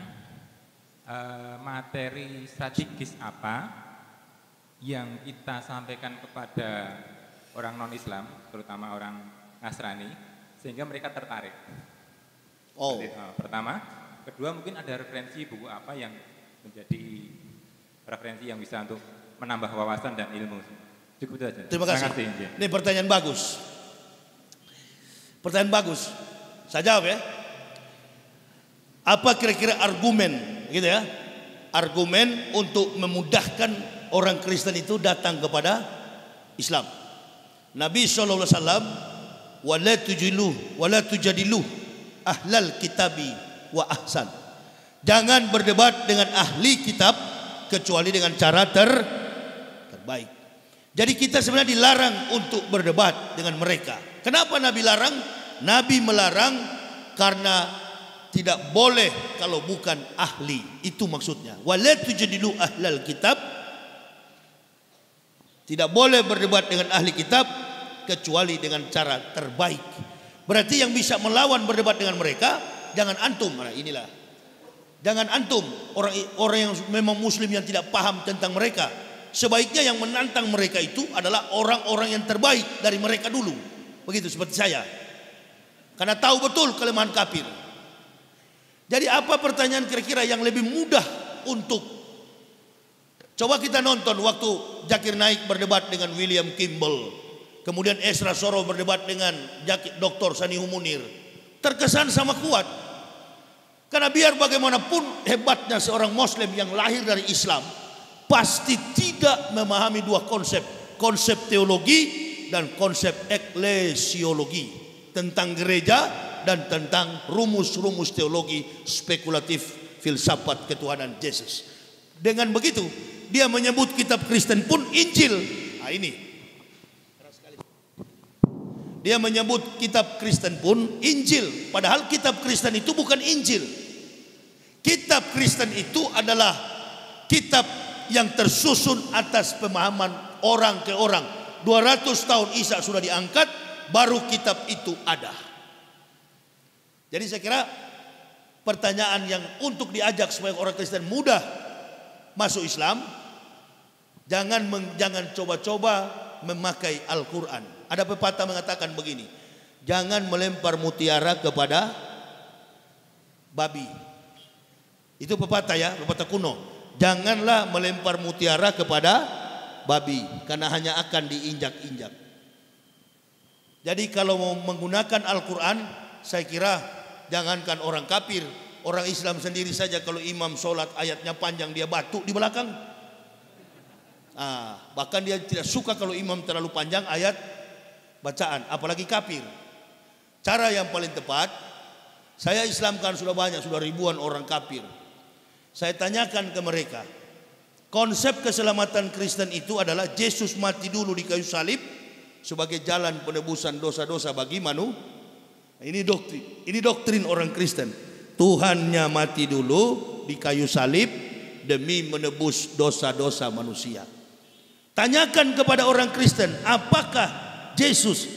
materi strategis apa yang kita sampaikan kepada orang non-Islam, terutama orang Nasrani, sehingga mereka tertarik. Oh. Pertama, kedua mungkin ada referensi buku apa yang menjadi referensi yang bisa untuk menambah wawasan dan ilmu. Cukup itu aja. Terima kasih. Ini pertanyaan bagus. Pertanyaan bagus. Saya jawab ya. Apa kira-kira argumen, gitu ya? Argumen untuk memudahkan orang Kristen itu datang kepada Islam. Nabi SAW, wala tujadilu ahlal kitabi wa ahsan. Jangan berdebat dengan ahli kitab kecuali dengan cara terbaik. Jadi kita sebenarnya dilarang untuk berdebat dengan mereka. Kenapa Nabi larang? Nabi melarang karena tidak boleh kalau bukan ahli. Itu maksudnya. Wala tujadilu ahlal kitab. Tidak boleh berdebat dengan ahli kitab kecuali dengan cara terbaik. Berarti yang bisa melawan berdebat dengan mereka jangan antum. Nah, inilah. Jangan antum orang yang memang muslim yang tidak paham tentang mereka. Sebaiknya yang menantang mereka itu adalah orang-orang yang terbaik dari mereka dulu. Begitu seperti saya. Karena tahu betul kelemahan kafir. Jadi apa pertanyaan kira-kira yang lebih mudah untuk coba kita nonton waktu Zakir Naik berdebat dengan William Kimball, kemudian Esra Soro berdebat dengan Dr. Sanihu Munir. Terkesan sama kuat. Karena biar bagaimanapun hebatnya seorang muslim yang lahir dari Islam, pasti tidak memahami dua konsep, konsep teologi dan konsep eklesiologi, tentang gereja dan tentang rumus-rumus teologi spekulatif filsafat ketuhanan Yesus. Dengan begitu dia menyebut kitab Kristen pun Injil. Nah ini dia menyebut kitab Kristen pun Injil, padahal kitab Kristen itu bukan Injil. Kitab Kristen itu adalah kitab yang tersusun atas pemahaman orang ke orang. 200 tahun Isa sudah diangkat, baru kitab itu ada. Jadi saya kira pertanyaan yang untuk diajak supaya orang Kristen mudah masuk Islam, jangan coba-coba memakai Al-Quran. Ada pepatah mengatakan begini, jangan melempar mutiara kepada babi. Itu pepatah ya, pepatah kuno. Janganlah melempar mutiara kepada babi, karena hanya akan diinjak-injak. Jadi kalau mau menggunakan Al-Quran, saya kira jangankan orang kafir, orang Islam sendiri saja kalau imam sholat ayatnya panjang dia batuk di belakang. Bahkan dia tidak suka kalau imam terlalu panjang ayat bacaan, apalagi kafir. Cara yang paling tepat, saya Islamkan sudah banyak, sudah ribuan orang kafir. Saya tanyakan ke mereka, konsep keselamatan Kristen itu adalah Yesus mati dulu di kayu salib sebagai jalan penebusan dosa-dosa bagi manusia. Ini doktrin orang Kristen. Tuhannya mati dulu di kayu salib demi menebus dosa-dosa manusia. Tanyakan kepada orang Kristen, apakah Yesus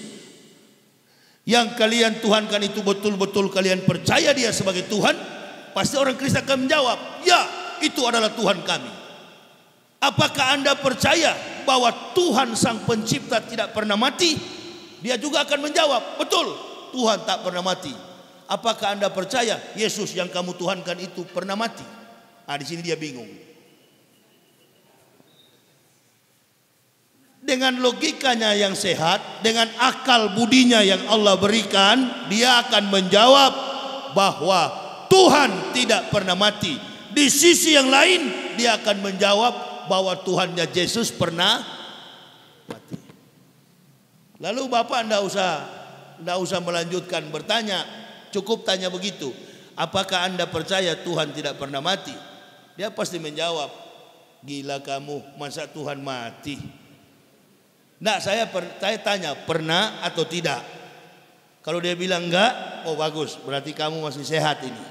yang kalian tuhankan itu betul-betul kalian percaya dia sebagai Tuhan? Pasti orang Kristen akan menjawab, ya, itu adalah Tuhan kami. Apakah Anda percaya bahwa Tuhan Sang Pencipta tidak pernah mati? Dia juga akan menjawab, betul, Tuhan tak pernah mati. Apakah Anda percaya Yesus yang kamu tuhankan itu pernah mati? Di sini dia bingung. Dengan logikanya yang sehat, dengan akal budinya yang Allah berikan, dia akan menjawab bahwa Tuhan tidak pernah mati. Di sisi yang lain, dia akan menjawab bahwa Tuhannya Yesus pernah mati. Lalu Bapak tidak usah melanjutkan bertanya, cukup tanya begitu, apakah Anda percaya Tuhan tidak pernah mati? Dia pasti menjawab, gila kamu, masa Tuhan mati? Nah, saya tanya, pernah atau tidak? Kalau dia bilang enggak, oh bagus, berarti kamu masih sehat ini.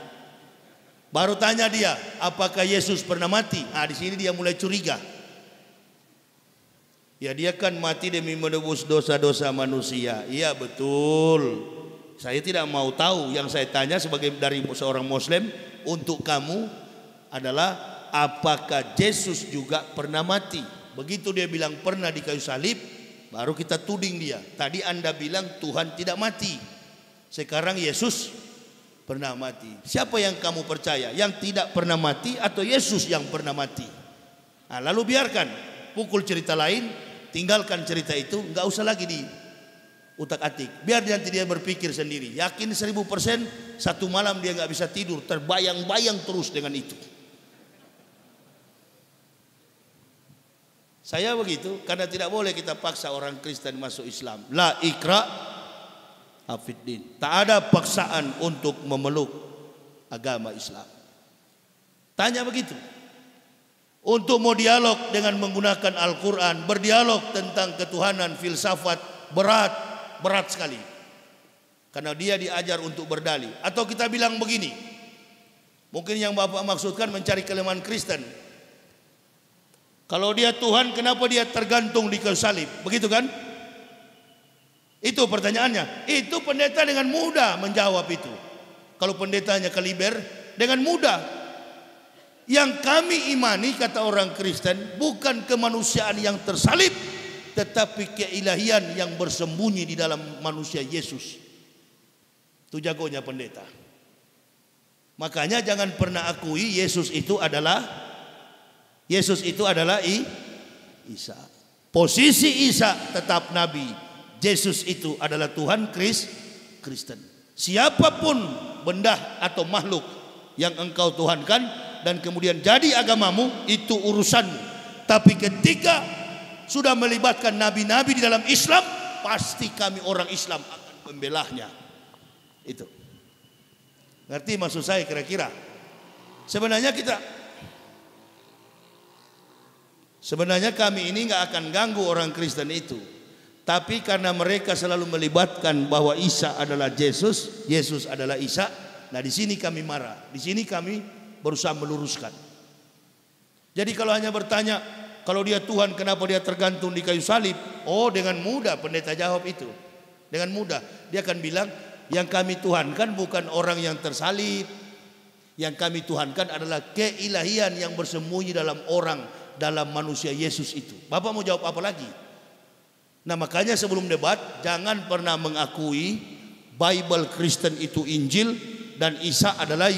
Baru tanya dia, apakah Yesus pernah mati? Di sini dia mulai curiga. Ya, dia kan mati demi menebus dosa-dosa manusia. Iya betul. Saya tidak mau tahu. Yang saya tanya sebagai dari seorang Muslim untuk kamu adalah apakah Yesus juga pernah mati? Begitu dia bilang pernah di kayu salib, baru kita tuding dia. Tadi Anda bilang Tuhan tidak mati. Sekarang Yesus pernah mati. Siapa yang kamu percaya? Yang tidak pernah mati atau Yesus yang pernah mati? Nah, lalu biarkan pukul cerita lain, tinggalkan cerita itu, nggak usah lagi di utak-atik. Biar nanti dia berpikir sendiri. Yakin 1000%, satu malam dia nggak bisa tidur, terbayang-bayang terus dengan itu. Saya begitu, karena tidak boleh kita paksa orang Kristen masuk Islam. La ikra afiddin. Tak ada paksaan untuk memeluk agama Islam. Tanya begitu. Untuk mau dialog dengan menggunakan Al-Quran, berdialog tentang ketuhanan, filsafat, berat sekali. Karena dia diajar untuk berdalih. Atau kita bilang begini, mungkin yang Bapak maksudkan mencari kelemahan Kristen. Kalau dia Tuhan, kenapa dia tergantung di kayu salib? Begitu kan? Itu pertanyaannya. Itu pendeta dengan mudah menjawab itu. Kalau pendetanya kaliber, dengan mudah. Yang kami imani, kata orang Kristen, bukan kemanusiaan yang tersalib, tetapi keilahian yang bersembunyi di dalam manusia Yesus. Itu jagonya pendeta. Makanya jangan pernah akui Yesus itu adalah Isa. Posisi Isa tetap nabi. Yesus itu adalah Tuhan Kristen. Siapapun benda atau makhluk yang engkau tuhankan dan kemudian jadi agamamu, itu urusanmu. Tapi ketika sudah melibatkan nabi-nabi di dalam Islam, pasti kami orang Islam akan membelahnya. Itu. Ngerti maksud saya kira-kira? Sebenarnya kami ini nggak akan ganggu orang Kristen itu. Tapi karena mereka selalu melibatkan bahwa Isa adalah Yesus, Yesus adalah Isa. Nah, di sini kami marah. Di sini kami berusaha meluruskan. Jadi kalau hanya bertanya, kalau dia Tuhan kenapa dia tergantung di kayu salib? Oh, dengan mudah pendeta jawab itu. Dengan mudah. Dia akan bilang, yang kami tuhankan bukan orang yang tersalib. Yang kami tuhankan adalah keilahian yang bersembunyi dalam orang, dalam manusia Yesus itu. Bapak mau jawab apa lagi? Nah, makanya sebelum debat jangan pernah mengakui Bible Kristen itu Injil dan Isa adalah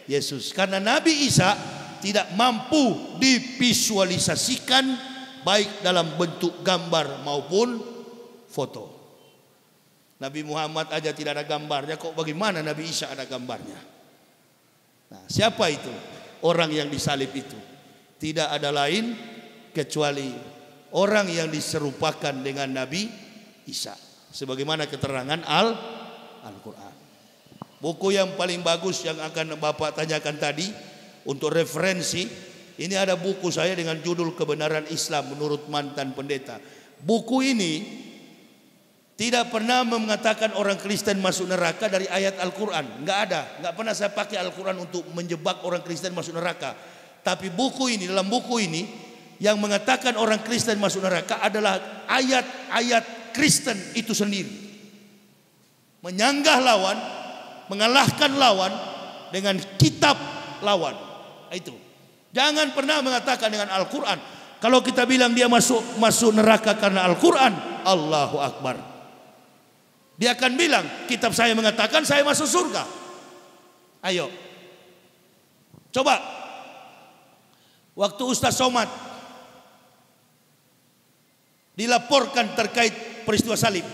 Yesus. Karena Nabi Isa tidak mampu divisualisasikan baik dalam bentuk gambar maupun foto. Nabi Muhammad aja tidak ada gambarnya, kok bagaimana Nabi Isa ada gambarnya? Nah, siapa itu? Orang yang disalib itu tidak ada lain kecuali orang yang diserupakan dengan Nabi Isa. Sebagaimana keterangan Al-Quran. Buku yang paling bagus yang akan Bapak tanyakan tadi untuk referensi, ini ada buku saya dengan judul Kebenaran Islam menurut mantan pendeta. Buku ini tidak pernah mengatakan orang Kristen masuk neraka dari ayat Al-Quran. Enggak ada. Enggak pernah saya pakai Al-Quran untuk menjebak orang Kristen masuk neraka. Tapi buku ini, dalam buku ini yang mengatakan orang Kristen masuk neraka adalah ayat-ayat Kristen itu sendiri. Menyanggah lawan, mengalahkan lawan dengan kitab lawan. Itu. Jangan pernah mengatakan dengan Al-Quran. Kalau kita bilang dia masuk neraka karena Al-Quran, Allahu Akbar. Dia akan bilang, kitab saya mengatakan saya masuk surga. Ayo. Coba. Waktu Ustaz Somad dilaporkan terkait peristiwa salib,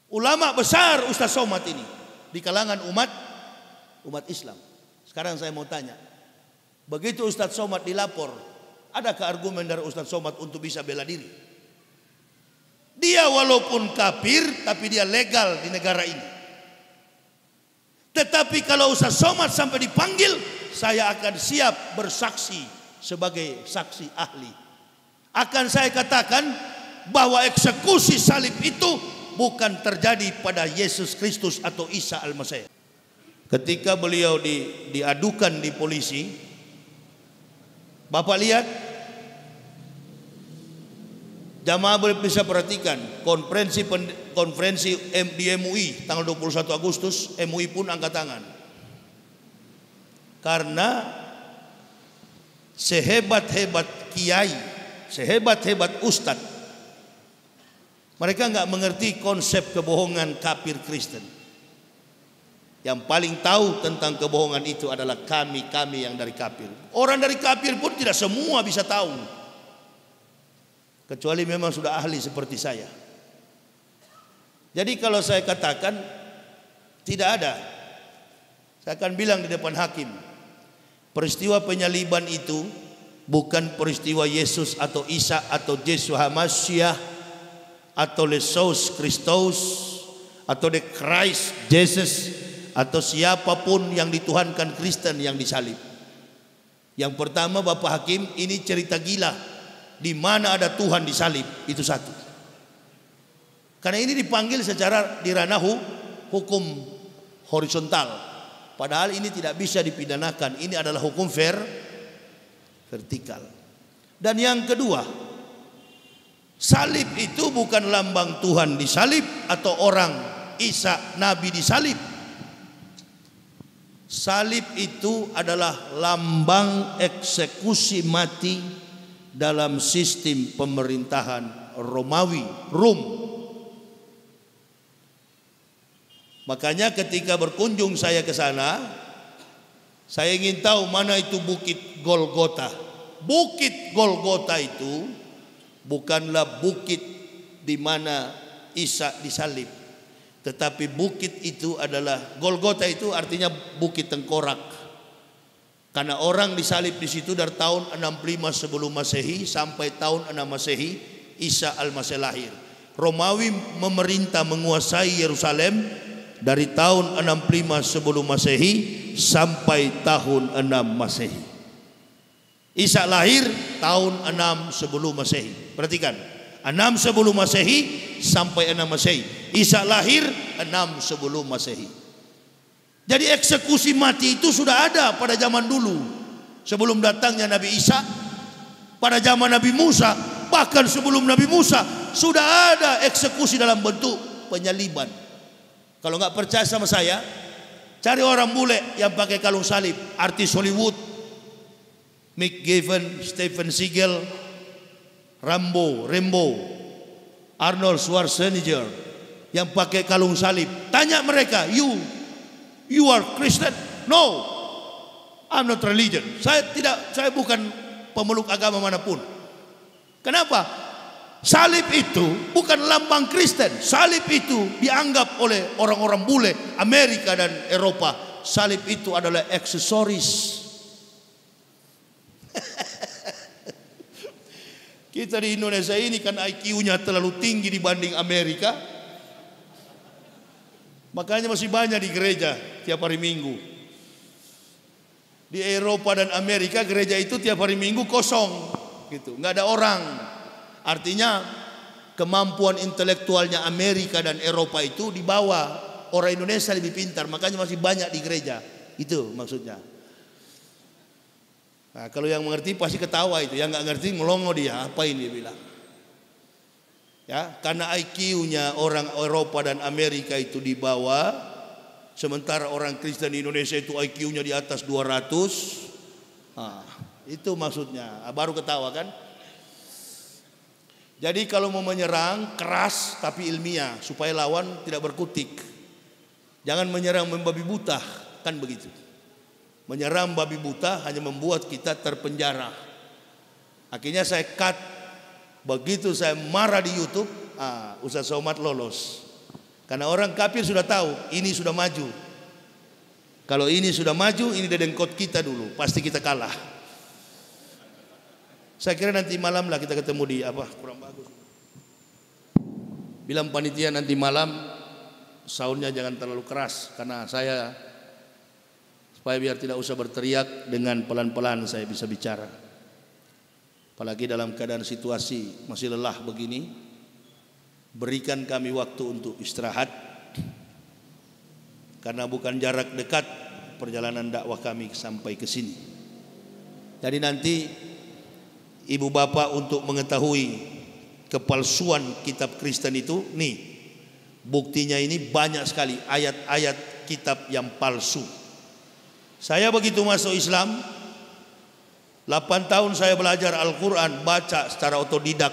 ulama besar Ustaz Somad ini di kalangan umat Islam. Sekarang saya mau tanya, begitu Ustaz Somad dilapor, adakah argumen dari Ustaz Somad untuk bisa bela diri? Dia walaupun kafir tapi dia legal di negara ini. Tetapi kalau Ustaz Somad sampai dipanggil, saya akan siap bersaksi sebagai saksi ahli. Akan saya katakan bahwa eksekusi salib itu bukan terjadi pada Yesus Kristus atau Isa Al-Masih. Ketika beliau diadukan di polisi, Bapak lihat, jamaah bisa perhatikan konferensi di MUI tanggal 21 Agustus, MUI pun angkat tangan. Karena sehebat-hebat kiai, sehebat-hebat ustadz, mereka nggak mengerti konsep kebohongan kafir Kristen. Yang paling tahu tentang kebohongan itu adalah kami yang dari kafir. Orang dari kafir pun tidak semua bisa tahu, kecuali memang sudah ahli seperti saya. Jadi kalau saya katakan tidak ada, saya akan bilang di depan hakim, peristiwa penyaliban itu bukan peristiwa Yesus atau Isa atau Yesus Hamasyah atau Yesus Kristus atau the Christ Jesus atau siapapun yang dituhankan Kristen yang disalib. Yang pertama, Bapak Hakim, ini cerita gila. Di mana ada Tuhan disalib, itu satu. Karena ini dipanggil secara di ranah hukum horizontal. Padahal ini tidak bisa dipidanakan. Ini adalah hukum vertikal. Dan yang kedua, salib itu bukan lambang Tuhan disalib atau orang Isa Nabi disalib. Salib itu adalah lambang eksekusi mati dalam sistem pemerintahan Romawi, Rom. Makanya ketika berkunjung saya ke sana, saya ingin tahu mana itu Bukit Golgota. Bukit Golgota itu bukanlah bukit di mana Isa disalib. Tetapi bukit itu adalah, Golgota itu artinya bukit tengkorak. Karena orang disalib di situ dari tahun 65 sebelum Masehi sampai tahun 6 Masehi Isa Al-Masih lahir. Romawi memerintah menguasai Yerusalem dari tahun 65 sebelum Masehi sampai tahun 6 Masehi. Isa lahir tahun 6 sebelum Masehi. Perhatikan, 6 sebelum Masehi sampai 6 Masehi. Isa lahir 6 sebelum Masehi. Jadi eksekusi mati itu sudah ada pada zaman dulu. Sebelum datangnya Nabi Isa, pada zaman Nabi Musa, bahkan sebelum Nabi Musa sudah ada eksekusi dalam bentuk penyaliban. Kalau nggak percaya sama saya, cari orang bule yang pakai kalung salib, artis Hollywood, Mick Gavin, Stephen Seagal, Rambo, Arnold Schwarzenegger yang pakai kalung salib. Tanya mereka, you are Christian? No, I'm not religion. Saya bukan pemeluk agama manapun. Kenapa? Salib itu bukan lambang Kristen. Salib itu dianggap oleh orang-orang bule Amerika dan Eropa, salib itu adalah aksesoris. Kita di Indonesia ini kan IQ-nya terlalu tinggi dibanding Amerika. Makanya masih banyak di gereja tiap hari Minggu. Di Eropa dan Amerika gereja itu tiap hari Minggu kosong, gitu, nggak ada orang. Artinya kemampuan intelektualnya Amerika dan Eropa itu di bawah orang Indonesia, lebih pintar. Makanya masih banyak di gereja. Itu maksudnya. Nah, kalau yang mengerti pasti ketawa itu, yang nggak ngerti melongo dia. Apa ini dia bilang? Ya, karena IQ-nya orang Eropa dan Amerika itu di bawah, sementara orang Kristen di Indonesia itu IQ-nya di atas 200. Nah, itu maksudnya. Baru ketawa kan? Jadi kalau mau menyerang keras tapi ilmiah supaya lawan tidak berkutik. Jangan menyerang membabi buta, kan begitu. Menyerang babi buta hanya membuat kita terpenjara. Akhirnya saya cut. Begitu saya marah di YouTube, Ustaz Somad lolos. Karena orang kafir sudah tahu ini sudah maju. Kalau ini sudah maju, ini dedengkot kita dulu, pasti kita kalah. Saya kira nanti malam lah kita ketemu di kurang bagus. Bilang panitia nanti malam soundnya jangan terlalu keras, karena saya supaya biar tidak usah berteriak, dengan pelan-pelan saya bisa bicara. Apalagi dalam keadaan situasi masih lelah begini, berikan kami waktu untuk istirahat. Karena bukan jarak dekat perjalanan dakwah kami sampai ke sini. Jadi nanti ibu bapak untuk mengetahui kepalsuan kitab Kristen itu, nih buktinya ini banyak sekali ayat-ayat kitab yang palsu. Saya begitu masuk Islam, 8 tahun saya belajar Al-Quran, baca secara otodidak.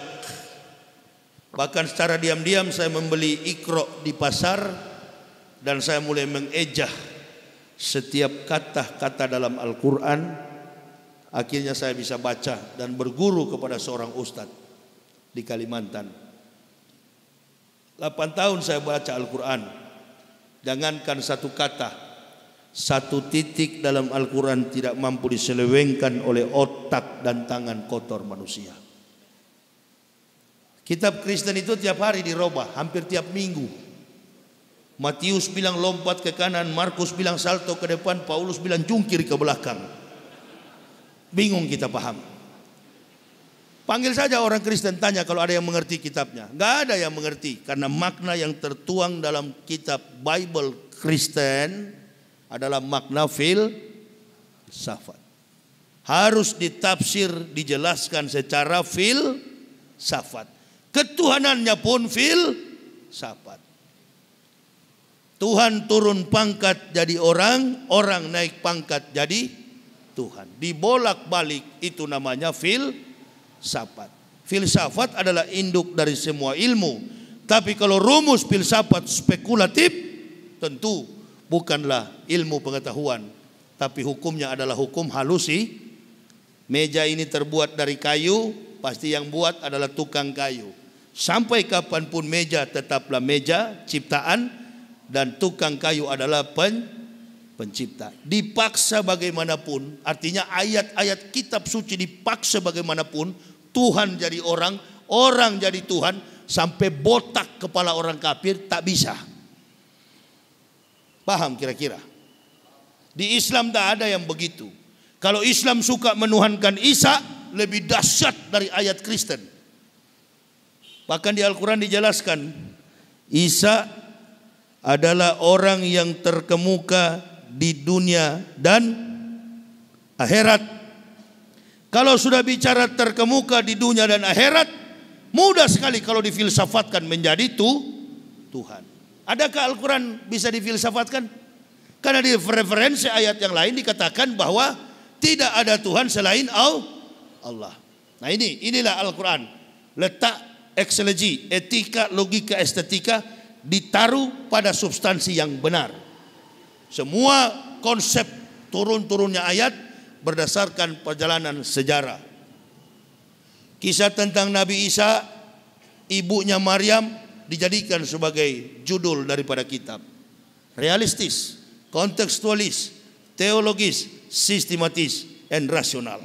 Bahkan secara diam-diam saya membeli Iqra di pasar dan saya mulai mengejah setiap kata-kata dalam Al-Quran. Akhirnya saya bisa baca dan berguru kepada seorang ustadz di Kalimantan. 8 tahun saya baca Al-Quran. Jangankan satu kata, satu titik dalam Al-Quran tidak mampu diselewengkan oleh otak dan tangan kotor manusia. Kitab Kristen itu tiap hari dirubah, hampir tiap minggu. Matius bilang lompat ke kanan, Markus bilang salto ke depan, Paulus bilang jungkir ke belakang. Bingung kita paham. Panggil saja orang Kristen, tanya kalau ada yang mengerti kitabnya. Gak ada yang mengerti, karena makna yang tertuang dalam kitab Bible Kristen adalah makna filsafat. Harus ditafsir, dijelaskan secara filsafat. Ketuhanannya pun filsafat. Tuhan turun pangkat jadi orang, orang naik pangkat jadi Tuhan. Dibolak-balik, itu namanya filsafat. Filsafat adalah induk dari semua ilmu. Tapi kalau rumus filsafat spekulatif, tentu bukanlah ilmu pengetahuan, tapi hukumnya adalah hukum halusi. Meja ini terbuat dari kayu, pasti yang buat adalah tukang kayu. Sampai kapanpun meja tetaplah meja ciptaan, dan tukang kayu adalah pencipta. Dipaksa bagaimanapun, artinya ayat-ayat kitab suci dipaksa bagaimanapun, Tuhan jadi orang, orang jadi Tuhan, sampai botak kepala orang kafir tak bisa. Paham kira-kira? Di Islam tak ada yang begitu. Kalau Islam suka menuhankan Isa, lebih dahsyat dari ayat Kristen. Bahkan di Al-Quran dijelaskan, Isa adalah orang yang terkemuka di dunia dan akhirat. Kalau sudah bicara terkemuka di dunia dan akhirat, mudah sekali kalau difilsafatkan menjadi Tuhan. Adakah Al-Quran bisa difilsafatkan? Karena di referensi ayat yang lain dikatakan bahwa tidak ada Tuhan selain Allah. Nah inilah Al-Quran. Letak eksegesi, etika, logika, estetika ditaruh pada substansi yang benar. Semua konsep turun-turunnya ayat berdasarkan perjalanan sejarah. Kisah tentang Nabi Isa, ibunya Maryam, dijadikan sebagai judul daripada kitab. Realistis, kontekstualis, teologis, sistematis, dan rasional.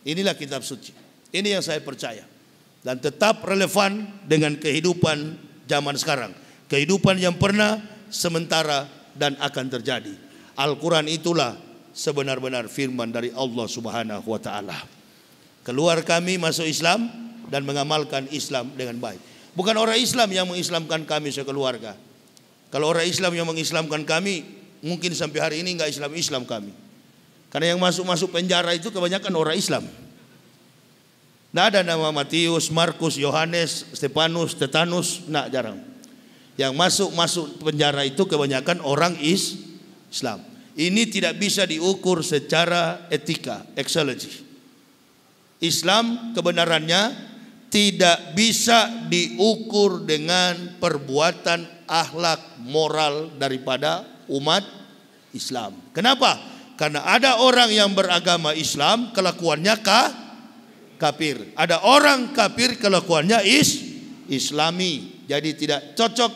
Inilah kitab suci. Ini yang saya percaya. Dan tetap relevan dengan kehidupan zaman sekarang. Kehidupan yang pernah, sementara, dan akan terjadi. Al-Quran itulah sebenar-benar firman dari Allah Subhanahu wa Ta'ala. Keluar kami masuk Islam dan mengamalkan Islam dengan baik. Bukan orang Islam yang mengislamkan kami sekeluarga. Kalau orang Islam yang mengislamkan kami, mungkin sampai hari ini enggak Islam kami. Karena yang masuk penjara itu kebanyakan orang Islam. Tidak ada nama Matius, Markus, Yohanes, Stefanus, Tetanus, nah jarang. Yang masuk penjara itu kebanyakan orang Islam. Ini tidak bisa diukur secara etika, eksegesi. Islam kebenarannya tidak bisa diukur dengan perbuatan akhlak moral daripada umat Islam. Kenapa? Karena ada orang yang beragama Islam kelakuannya kafir. Ada orang kafir kelakuannya Islami. Jadi tidak cocok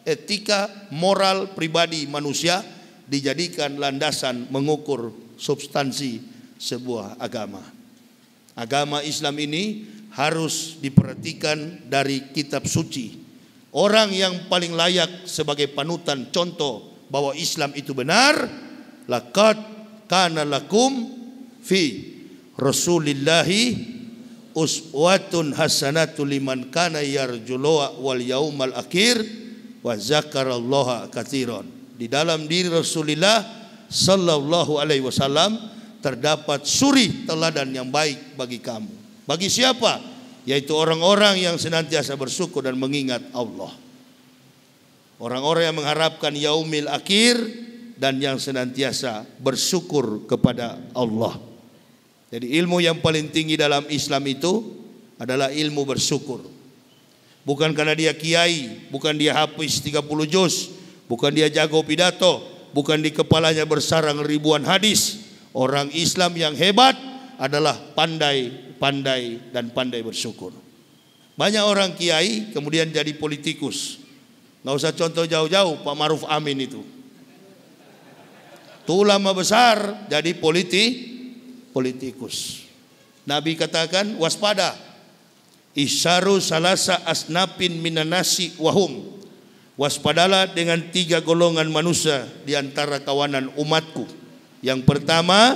etika moral pribadi manusia dijadikan landasan mengukur substansi sebuah agama. Agama Islam ini harus diperhatikan dari kitab suci. Orang yang paling layak sebagai panutan contoh bahwa Islam itu benar, laqad kana lakum fi Rasulillahi uswatun hasanatun liman kana yarjullaha wal yaumal akhir wa zakarallaha katsiran. Di dalam diri Rasulullah sallallahu alaihi wasallam terdapat suri teladan yang baik bagi kamu. Bagi siapa? Yaitu orang-orang yang senantiasa bersyukur dan mengingat Allah. Orang-orang yang mengharapkan yaumil akhir dan yang senantiasa bersyukur kepada Allah. Jadi ilmu yang paling tinggi dalam Islam itu adalah ilmu bersyukur. Bukan karena dia kiai, bukan dia hafiz 30 juz, bukan dia jago pidato, bukan di kepalanya bersarang ribuan hadis. Orang Islam yang hebat adalah pandai dan pandai bersyukur. Banyak orang kiai kemudian jadi politikus. Nggak usah contoh jauh-jauh, Pak Maruf Amin itu. Itu ulama besar jadi politikus. Nabi katakan waspada. Isyaru salasa asnapin minanasi wahum. Waspadalah dengan 3 golongan manusia di antara kawanan umatku. Yang pertama,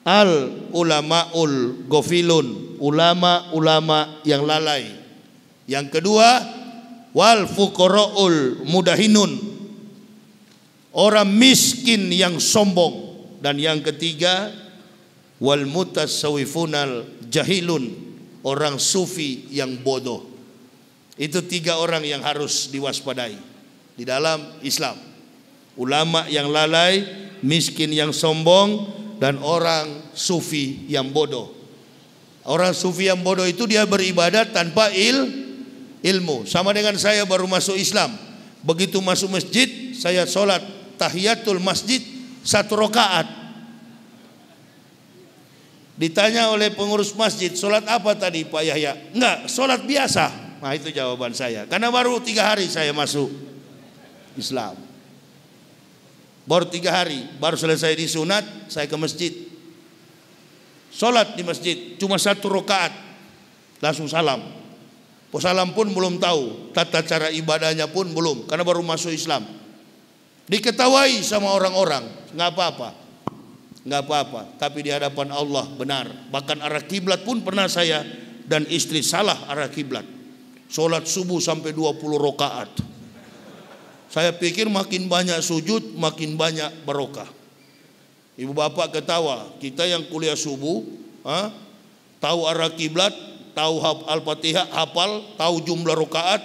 al ulamaul gofilun, ulama-ulama yang lalai. Yang kedua, wal fuqaraul mudahinun, orang miskin yang sombong. Dan yang ketiga, wal mutasawwifunal jahilun, orang sufi yang bodoh. Itu 3 orang yang harus diwaspadai di dalam Islam. Ulama yang lalai, miskin yang sombong, dan orang sufi yang bodoh. Orang sufi yang bodoh itu dia beribadat tanpa ilmu. Sama dengan saya baru masuk Islam. Begitu masuk masjid, saya sholat tahiyatul masjid 1 rakaat. Ditanya oleh pengurus masjid, sholat apa tadi Pak Yahya? Enggak, sholat biasa. Nah itu jawaban saya. Karena baru 3 hari saya masuk Islam. Baru 3 hari, baru selesai disunat, saya ke masjid. Sholat di masjid, cuma 1 rakaat, langsung salam. Salam pun belum tahu, tata cara ibadahnya pun belum, karena baru masuk Islam. Diketawai sama orang-orang, nggak apa-apa. Tapi di hadapan Allah benar. Bahkan arah kiblat pun pernah saya dan istri salah arah kiblat. Sholat subuh sampai 20 rakaat. Saya pikir makin banyak sujud, makin banyak barokah. Ibu bapak ketawa, kita yang kuliah subuh, tahu arah kiblat, tahu Al-Fatihah, hafal, tahu jumlah rakaat,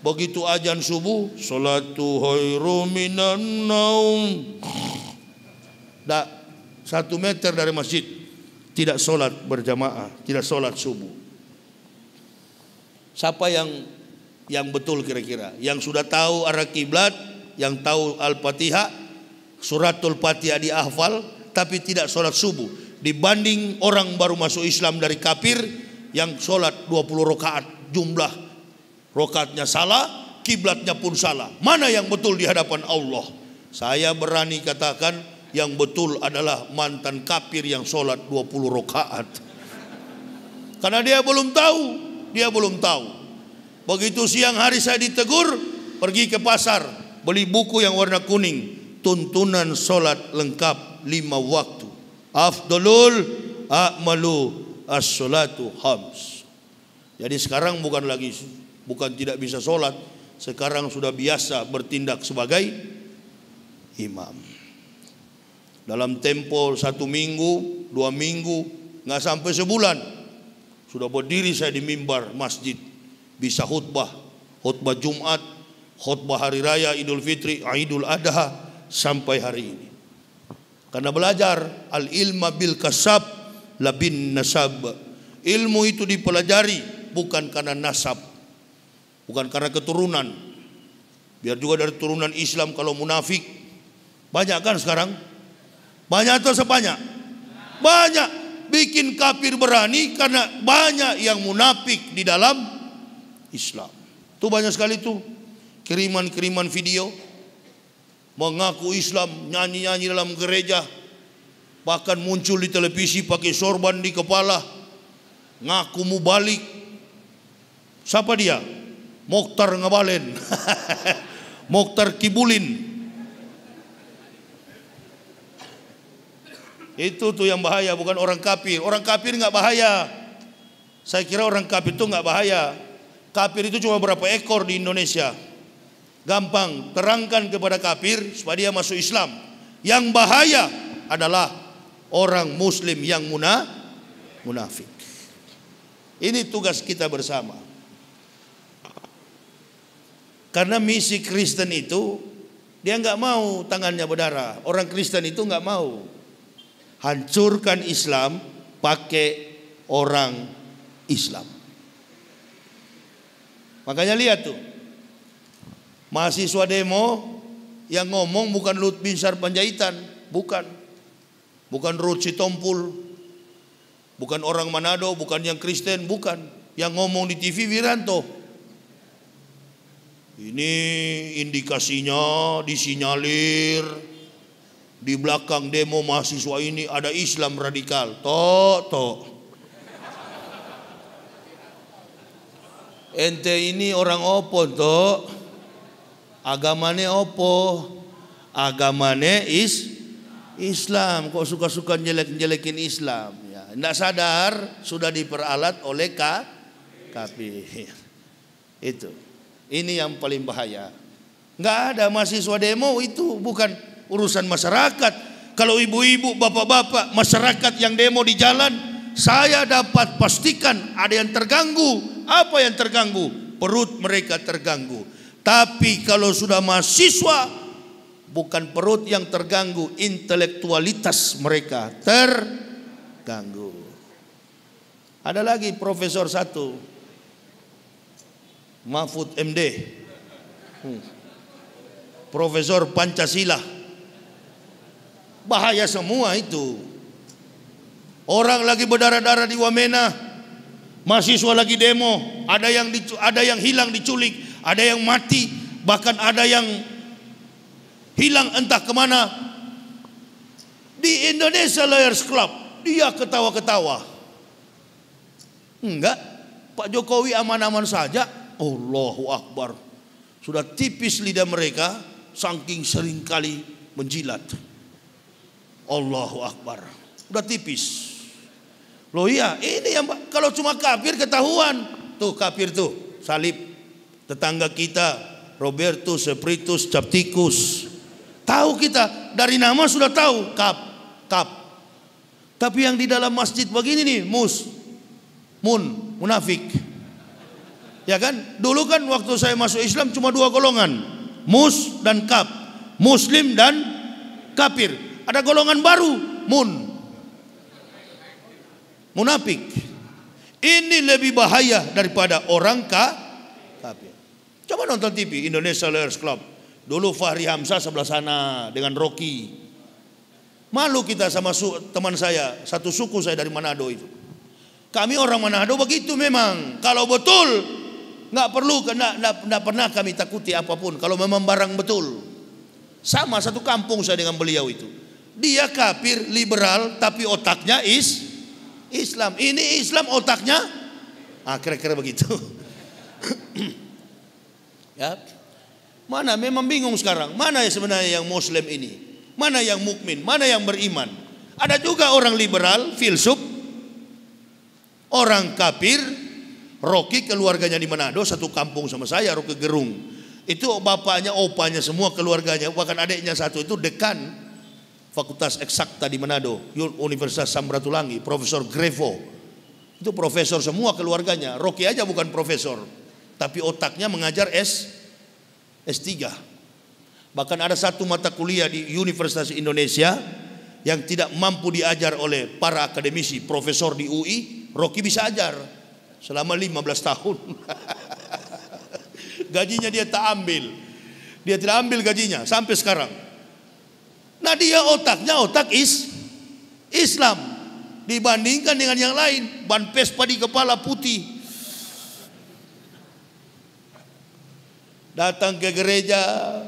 begitu azan subuh, salatu khairum minan naum. 1 meter dari masjid tidak sholat berjamaah, tidak sholat subuh. Siapa yang betul kira-kira? Yang sudah tahu arah kiblat, yang tahu Al-Fatihah, suratul Fatihah dihafal, tapi tidak sholat subuh. Dibanding orang baru masuk Islam dari kafir yang sholat 20 rakaat, jumlah rakaatnya salah, kiblatnya pun salah. Mana yang betul di hadapan Allah? Saya berani katakan yang betul adalah mantan kafir yang sholat 20 rakaat. Karena dia belum tahu. Begitu siang hari saya ditegur, pergi ke pasar, beli buku yang warna kuning, tuntunan sholat lengkap 5 waktu. Afdalul a'malu as-sholatu khams. Jadi sekarang bukan tidak bisa sholat, sekarang sudah biasa bertindak sebagai imam. Dalam tempo 1 minggu, 2 minggu, nggak sampai sebulan, sudah berdiri saya di mimbar masjid. Bisa khutbah Jumat, khutbah hari raya Idul Fitri, Idul Adha, sampai hari ini. Karena belajar al-ilma bil kasab labin nasab. Ilmu itu dipelajari bukan karena nasab, bukan karena keturunan. Biar juga dari turunan Islam kalau munafik banyak kan sekarang? Banyak atau sebanyak? Banyak. Bikin kafir berani karena banyak yang munafik di dalam Islam. Itu banyak sekali tuh kiriman video mengaku Islam, nyanyi-nyanyi dalam gereja, bahkan muncul di televisi pakai sorban di kepala, ngaku mubalik. Siapa dia? Mokhtar Ngabalen. Mokhtar Kibulin. Itu tuh yang bahaya, bukan orang kafir. Orang kafir nggak bahaya. Saya kira orang kafir itu nggak bahaya. Kafir itu cuma berapa ekor di Indonesia. Gampang, terangkan kepada kafir supaya dia masuk Islam. Yang bahaya adalah orang muslim yang munafik. Ini tugas kita bersama. Karena misi Kristen itu, dia nggak mau tangannya berdarah. Orang Kristen itu nggak mau hancurkan Islam pakai orang Islam. Makanya lihat tuh, mahasiswa demo Yang ngomong bukan Lut Binsar Panjaitan, bukan. Bukan Ruth Sitompul, bukan orang Manado, bukan yang Kristen, bukan. Yang ngomong di TV Wiranto. Ini indikasinya disinyalir di belakang demo mahasiswa ini ada Islam radikal. Ente ini orang opo toh? Agamane opo? Agamane Islam. Kok suka-suka jelek-jelekin Islam? Ya, tidak sadar sudah diperalat oleh kafir. Itu. Ini yang paling bahaya. Nggak ada mahasiswa demo, itu bukan urusan masyarakat. Kalau ibu-ibu, bapak-bapak, masyarakat yang demo di jalan, saya dapat pastikan ada yang terganggu. Apa yang terganggu? Perut mereka terganggu. Tapi kalau sudah mahasiswa, bukan perut yang terganggu, intelektualitas mereka terganggu. Ada lagi profesor satu, Mahfud MD, Profesor Pancasila. Bahaya semua itu. Orang lagi berdarah-darah di Wamena, mahasiswa lagi demo, ada yang hilang diculik, ada yang mati, bahkan ada yang hilang entah kemana. Di Indonesia Lawyers Club dia ketawa-ketawa. Enggak, Pak Jokowi aman-aman saja. Allahu Akbar. Sudah tipis lidah mereka saking sering kali menjilat. Allahu Akbar. Sudah tipis. Loh iya, ini yang kalau cuma kafir ketahuan. Tuh kafir tuh, salib. Tetangga kita Robertus Seperitus Capticus. Tahu kita, dari nama sudah tahu kap. Tapi yang di dalam masjid begini nih, munafik. Ya kan? Dulu kan waktu saya masuk Islam cuma dua golongan, mus dan kap, muslim dan kafir. Ada golongan baru, munafik. Ini lebih bahaya daripada orang kafir. Coba nonton TV Indonesia Lawyers Club. Dulu Fahri Hamzah sebelah sana dengan Rocky. Malu kita sama teman saya, satu suku saya dari Manado itu. Kami orang Manado begitu memang. Kalau betul nggak pernah kami takuti apapun. Kalau memang barang betul. Sama satu kampung saya dengan beliau itu. Dia kafir, liberal, tapi otaknya Islam. Ini Islam otaknya, kira-kira begitu. Ya, mana memang bingung sekarang. Mana yang sebenarnya yang Muslim ini? Mana yang mukmin? Mana yang beriman? Ada juga orang liberal, filsuf, orang kafir. Rocky keluarganya di Manado, satu kampung sama saya, Rocky Gerung. Itu bapaknya, opanya semua keluarganya, bahkan adiknya satu itu dekan Fakultas Eksakta di Manado, Universitas Samratulangi, Profesor Grevo. Itu profesor semua keluarganya. Rocky aja bukan profesor, tapi otaknya mengajar S3. Bahkan ada satu mata kuliah di Universitas Indonesia yang tidak mampu diajar oleh para akademisi, profesor di UI, Rocky bisa ajar. Selama 15 tahun. Gajinya dia tak ambil. Dia tidak ambil gajinya sampai sekarang. Nah dia otaknya otak Islam. Dibandingkan dengan yang lain. Ban Vespa di kepala putih. Datang ke gereja,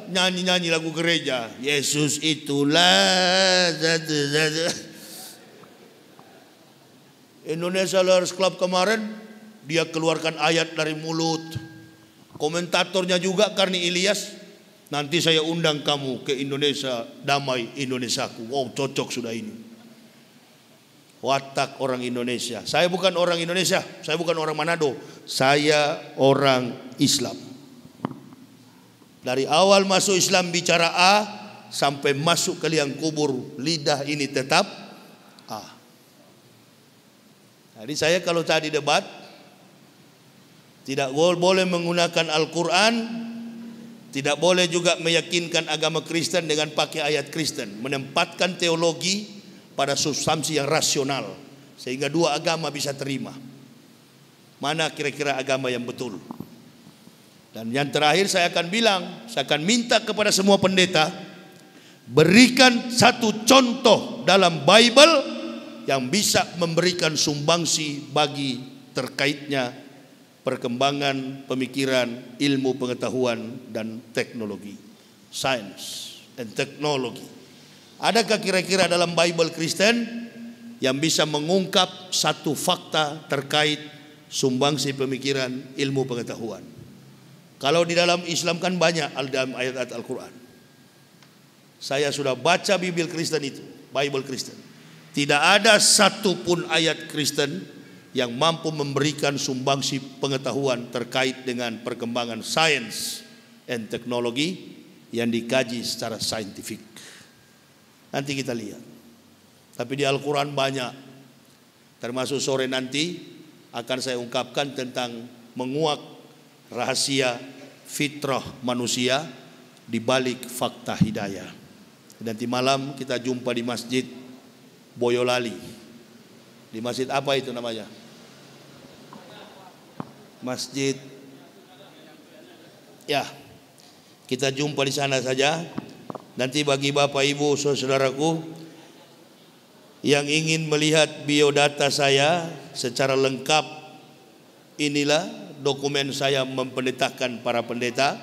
nyanyi-nyanyi lagu gereja. Yesus itulah. Indonesia Lawyers Club kemarin, dia keluarkan ayat dari mulut. Komentatornya juga Karni Ilyas. Nanti saya undang kamu ke Indonesia, damai Indonesiaku. Wow, cocok sudah ini. Watak orang Indonesia. Saya bukan orang Indonesia, saya bukan orang Manado. Saya orang Islam. Dari awal masuk Islam bicara A, sampai masuk ke liang kubur, lidah ini tetap A. Jadi saya kalau tadi debat, tidak boleh menggunakan Al-Quran, tidak boleh juga meyakinkan agama Kristen dengan pakai ayat Kristen. Menempatkan teologi pada substansi yang rasional, sehingga dua agama bisa terima. Mana kira-kira agama yang betul? Dan yang terakhir saya akan bilang, saya akan minta kepada semua pendeta, berikan satu contoh dalam Bible yang bisa memberikan sumbangsi bagi terkaitnya perkembangan pemikiran, ilmu pengetahuan dan teknologi. Science and technology. Adakah kira-kira dalam Bible Kristen yang bisa mengungkap satu fakta terkait sumbangsi pemikiran, ilmu pengetahuan? Kalau di dalam Islam kan banyak dalam ayat-ayat Al-Quran. Saya sudah baca Bible Kristen itu, Bible Kristen. Tidak ada satupun ayat Kristen yang mampu memberikan sumbangsi pengetahuan terkait dengan perkembangan sains dan teknologi yang dikaji secara saintifik. Nanti kita lihat. Tapi di Al-Quran banyak. Termasuk sore nanti akan saya ungkapkan tentang menguak rahasia fitrah manusia di balik fakta hidayah. Nanti malam kita jumpa di Masjid Boyolali. Di masjid apa itu namanya? Masjid, ya, kita jumpa di sana saja. Nanti bagi Bapak Ibu saudaraku yang ingin melihat biodata saya secara lengkap, inilah dokumen saya mempendetakan para pendeta.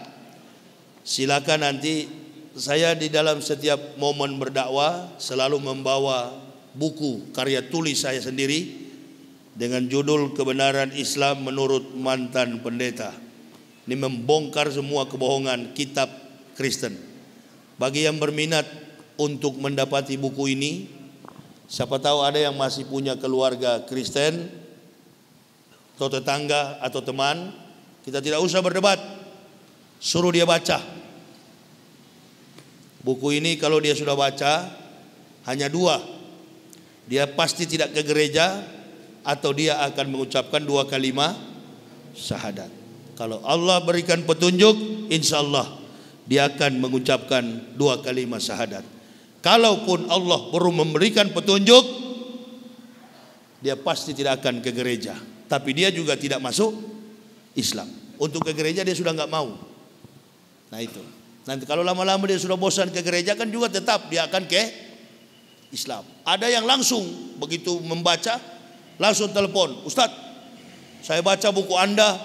Silakan nanti, saya di dalam setiap momen berdakwah selalu membawa buku karya tulis saya sendiri dengan judul Kebenaran Islam Menurut Mantan Pendeta. Ini membongkar semua kebohongan kitab Kristen. Bagi yang berminat untuk mendapati buku ini, siapa tahu ada yang masih punya keluarga Kristen atau tetangga atau teman, kita tidak usah berdebat, suruh dia baca. Buku ini kalau dia sudah baca, hanya dua, dia pasti tidak ke gereja atau dia akan mengucapkan 2 kalimat syahadat. Kalau Allah berikan petunjuk, insya Allah dia akan mengucapkan 2 kalimat syahadat. Kalaupun Allah baru memberikan petunjuk, dia pasti tidak akan ke gereja. Tapi dia juga tidak masuk Islam. Untuk ke gereja dia sudah nggak mau. Nah itu. Nanti kalau lama-lama dia sudah bosan ke gereja kan juga tetap dia akan ke Islam. Ada yang langsung begitu membaca langsung telepon, Ustadz, saya baca buku Anda,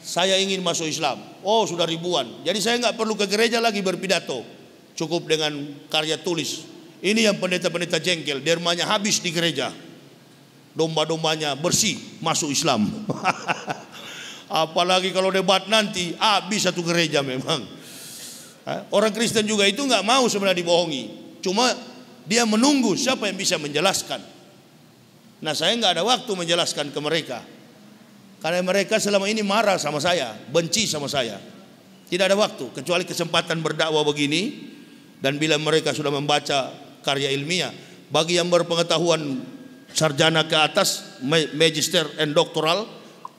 saya ingin masuk Islam. Oh sudah ribuan. Jadi saya nggak perlu ke gereja lagi berpidato. Cukup dengan karya tulis. Ini yang pendeta-pendeta jengkel, dermanya habis di gereja. Domba-dombanya bersih, masuk Islam. Apalagi kalau debat nanti, habis satu gereja memang. Orang Kristen juga itu nggak mau sebenarnya dibohongi. Cuma dia menunggu siapa yang bisa menjelaskan. Nah saya nggak ada waktu menjelaskan ke mereka. Karena mereka selama ini marah sama saya, benci sama saya. Tidak ada waktu, kecuali kesempatan berdakwah begini. Dan bila mereka sudah membaca karya ilmiah, bagi yang berpengetahuan sarjana ke atas, magister and doktoral,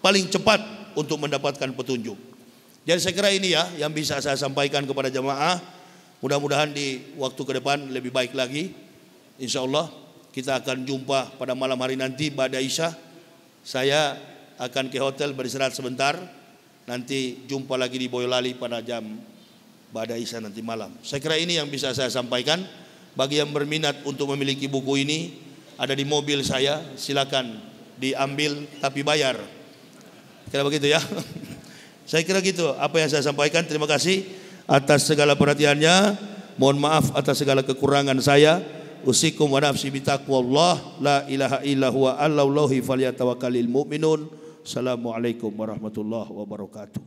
paling cepat untuk mendapatkan petunjuk. Jadi saya kira ini ya yang bisa saya sampaikan kepada jemaah. Mudah-mudahan di waktu ke depan lebih baik lagi. Insya Allah kita akan jumpa pada malam hari nanti pada Isya. Saya akan ke hotel beristirahat sebentar. Nanti jumpa lagi di Boyolali pada jam pada Isya nanti malam. Saya kira ini yang bisa saya sampaikan. Bagi yang berminat untuk memiliki buku ini, ada di mobil saya, silakan diambil tapi bayar. Kira begitu ya. Saya kira gitu apa yang saya sampaikan. Terima kasih atas segala perhatiannya. Mohon maaf atas segala kekurangan saya. Usikum wa nafsi bitaqwallah la ilaha illa huwa Allahi falyatawakkalul mu'minun. Assalamualaikum warahmatullahi wabarakatuh.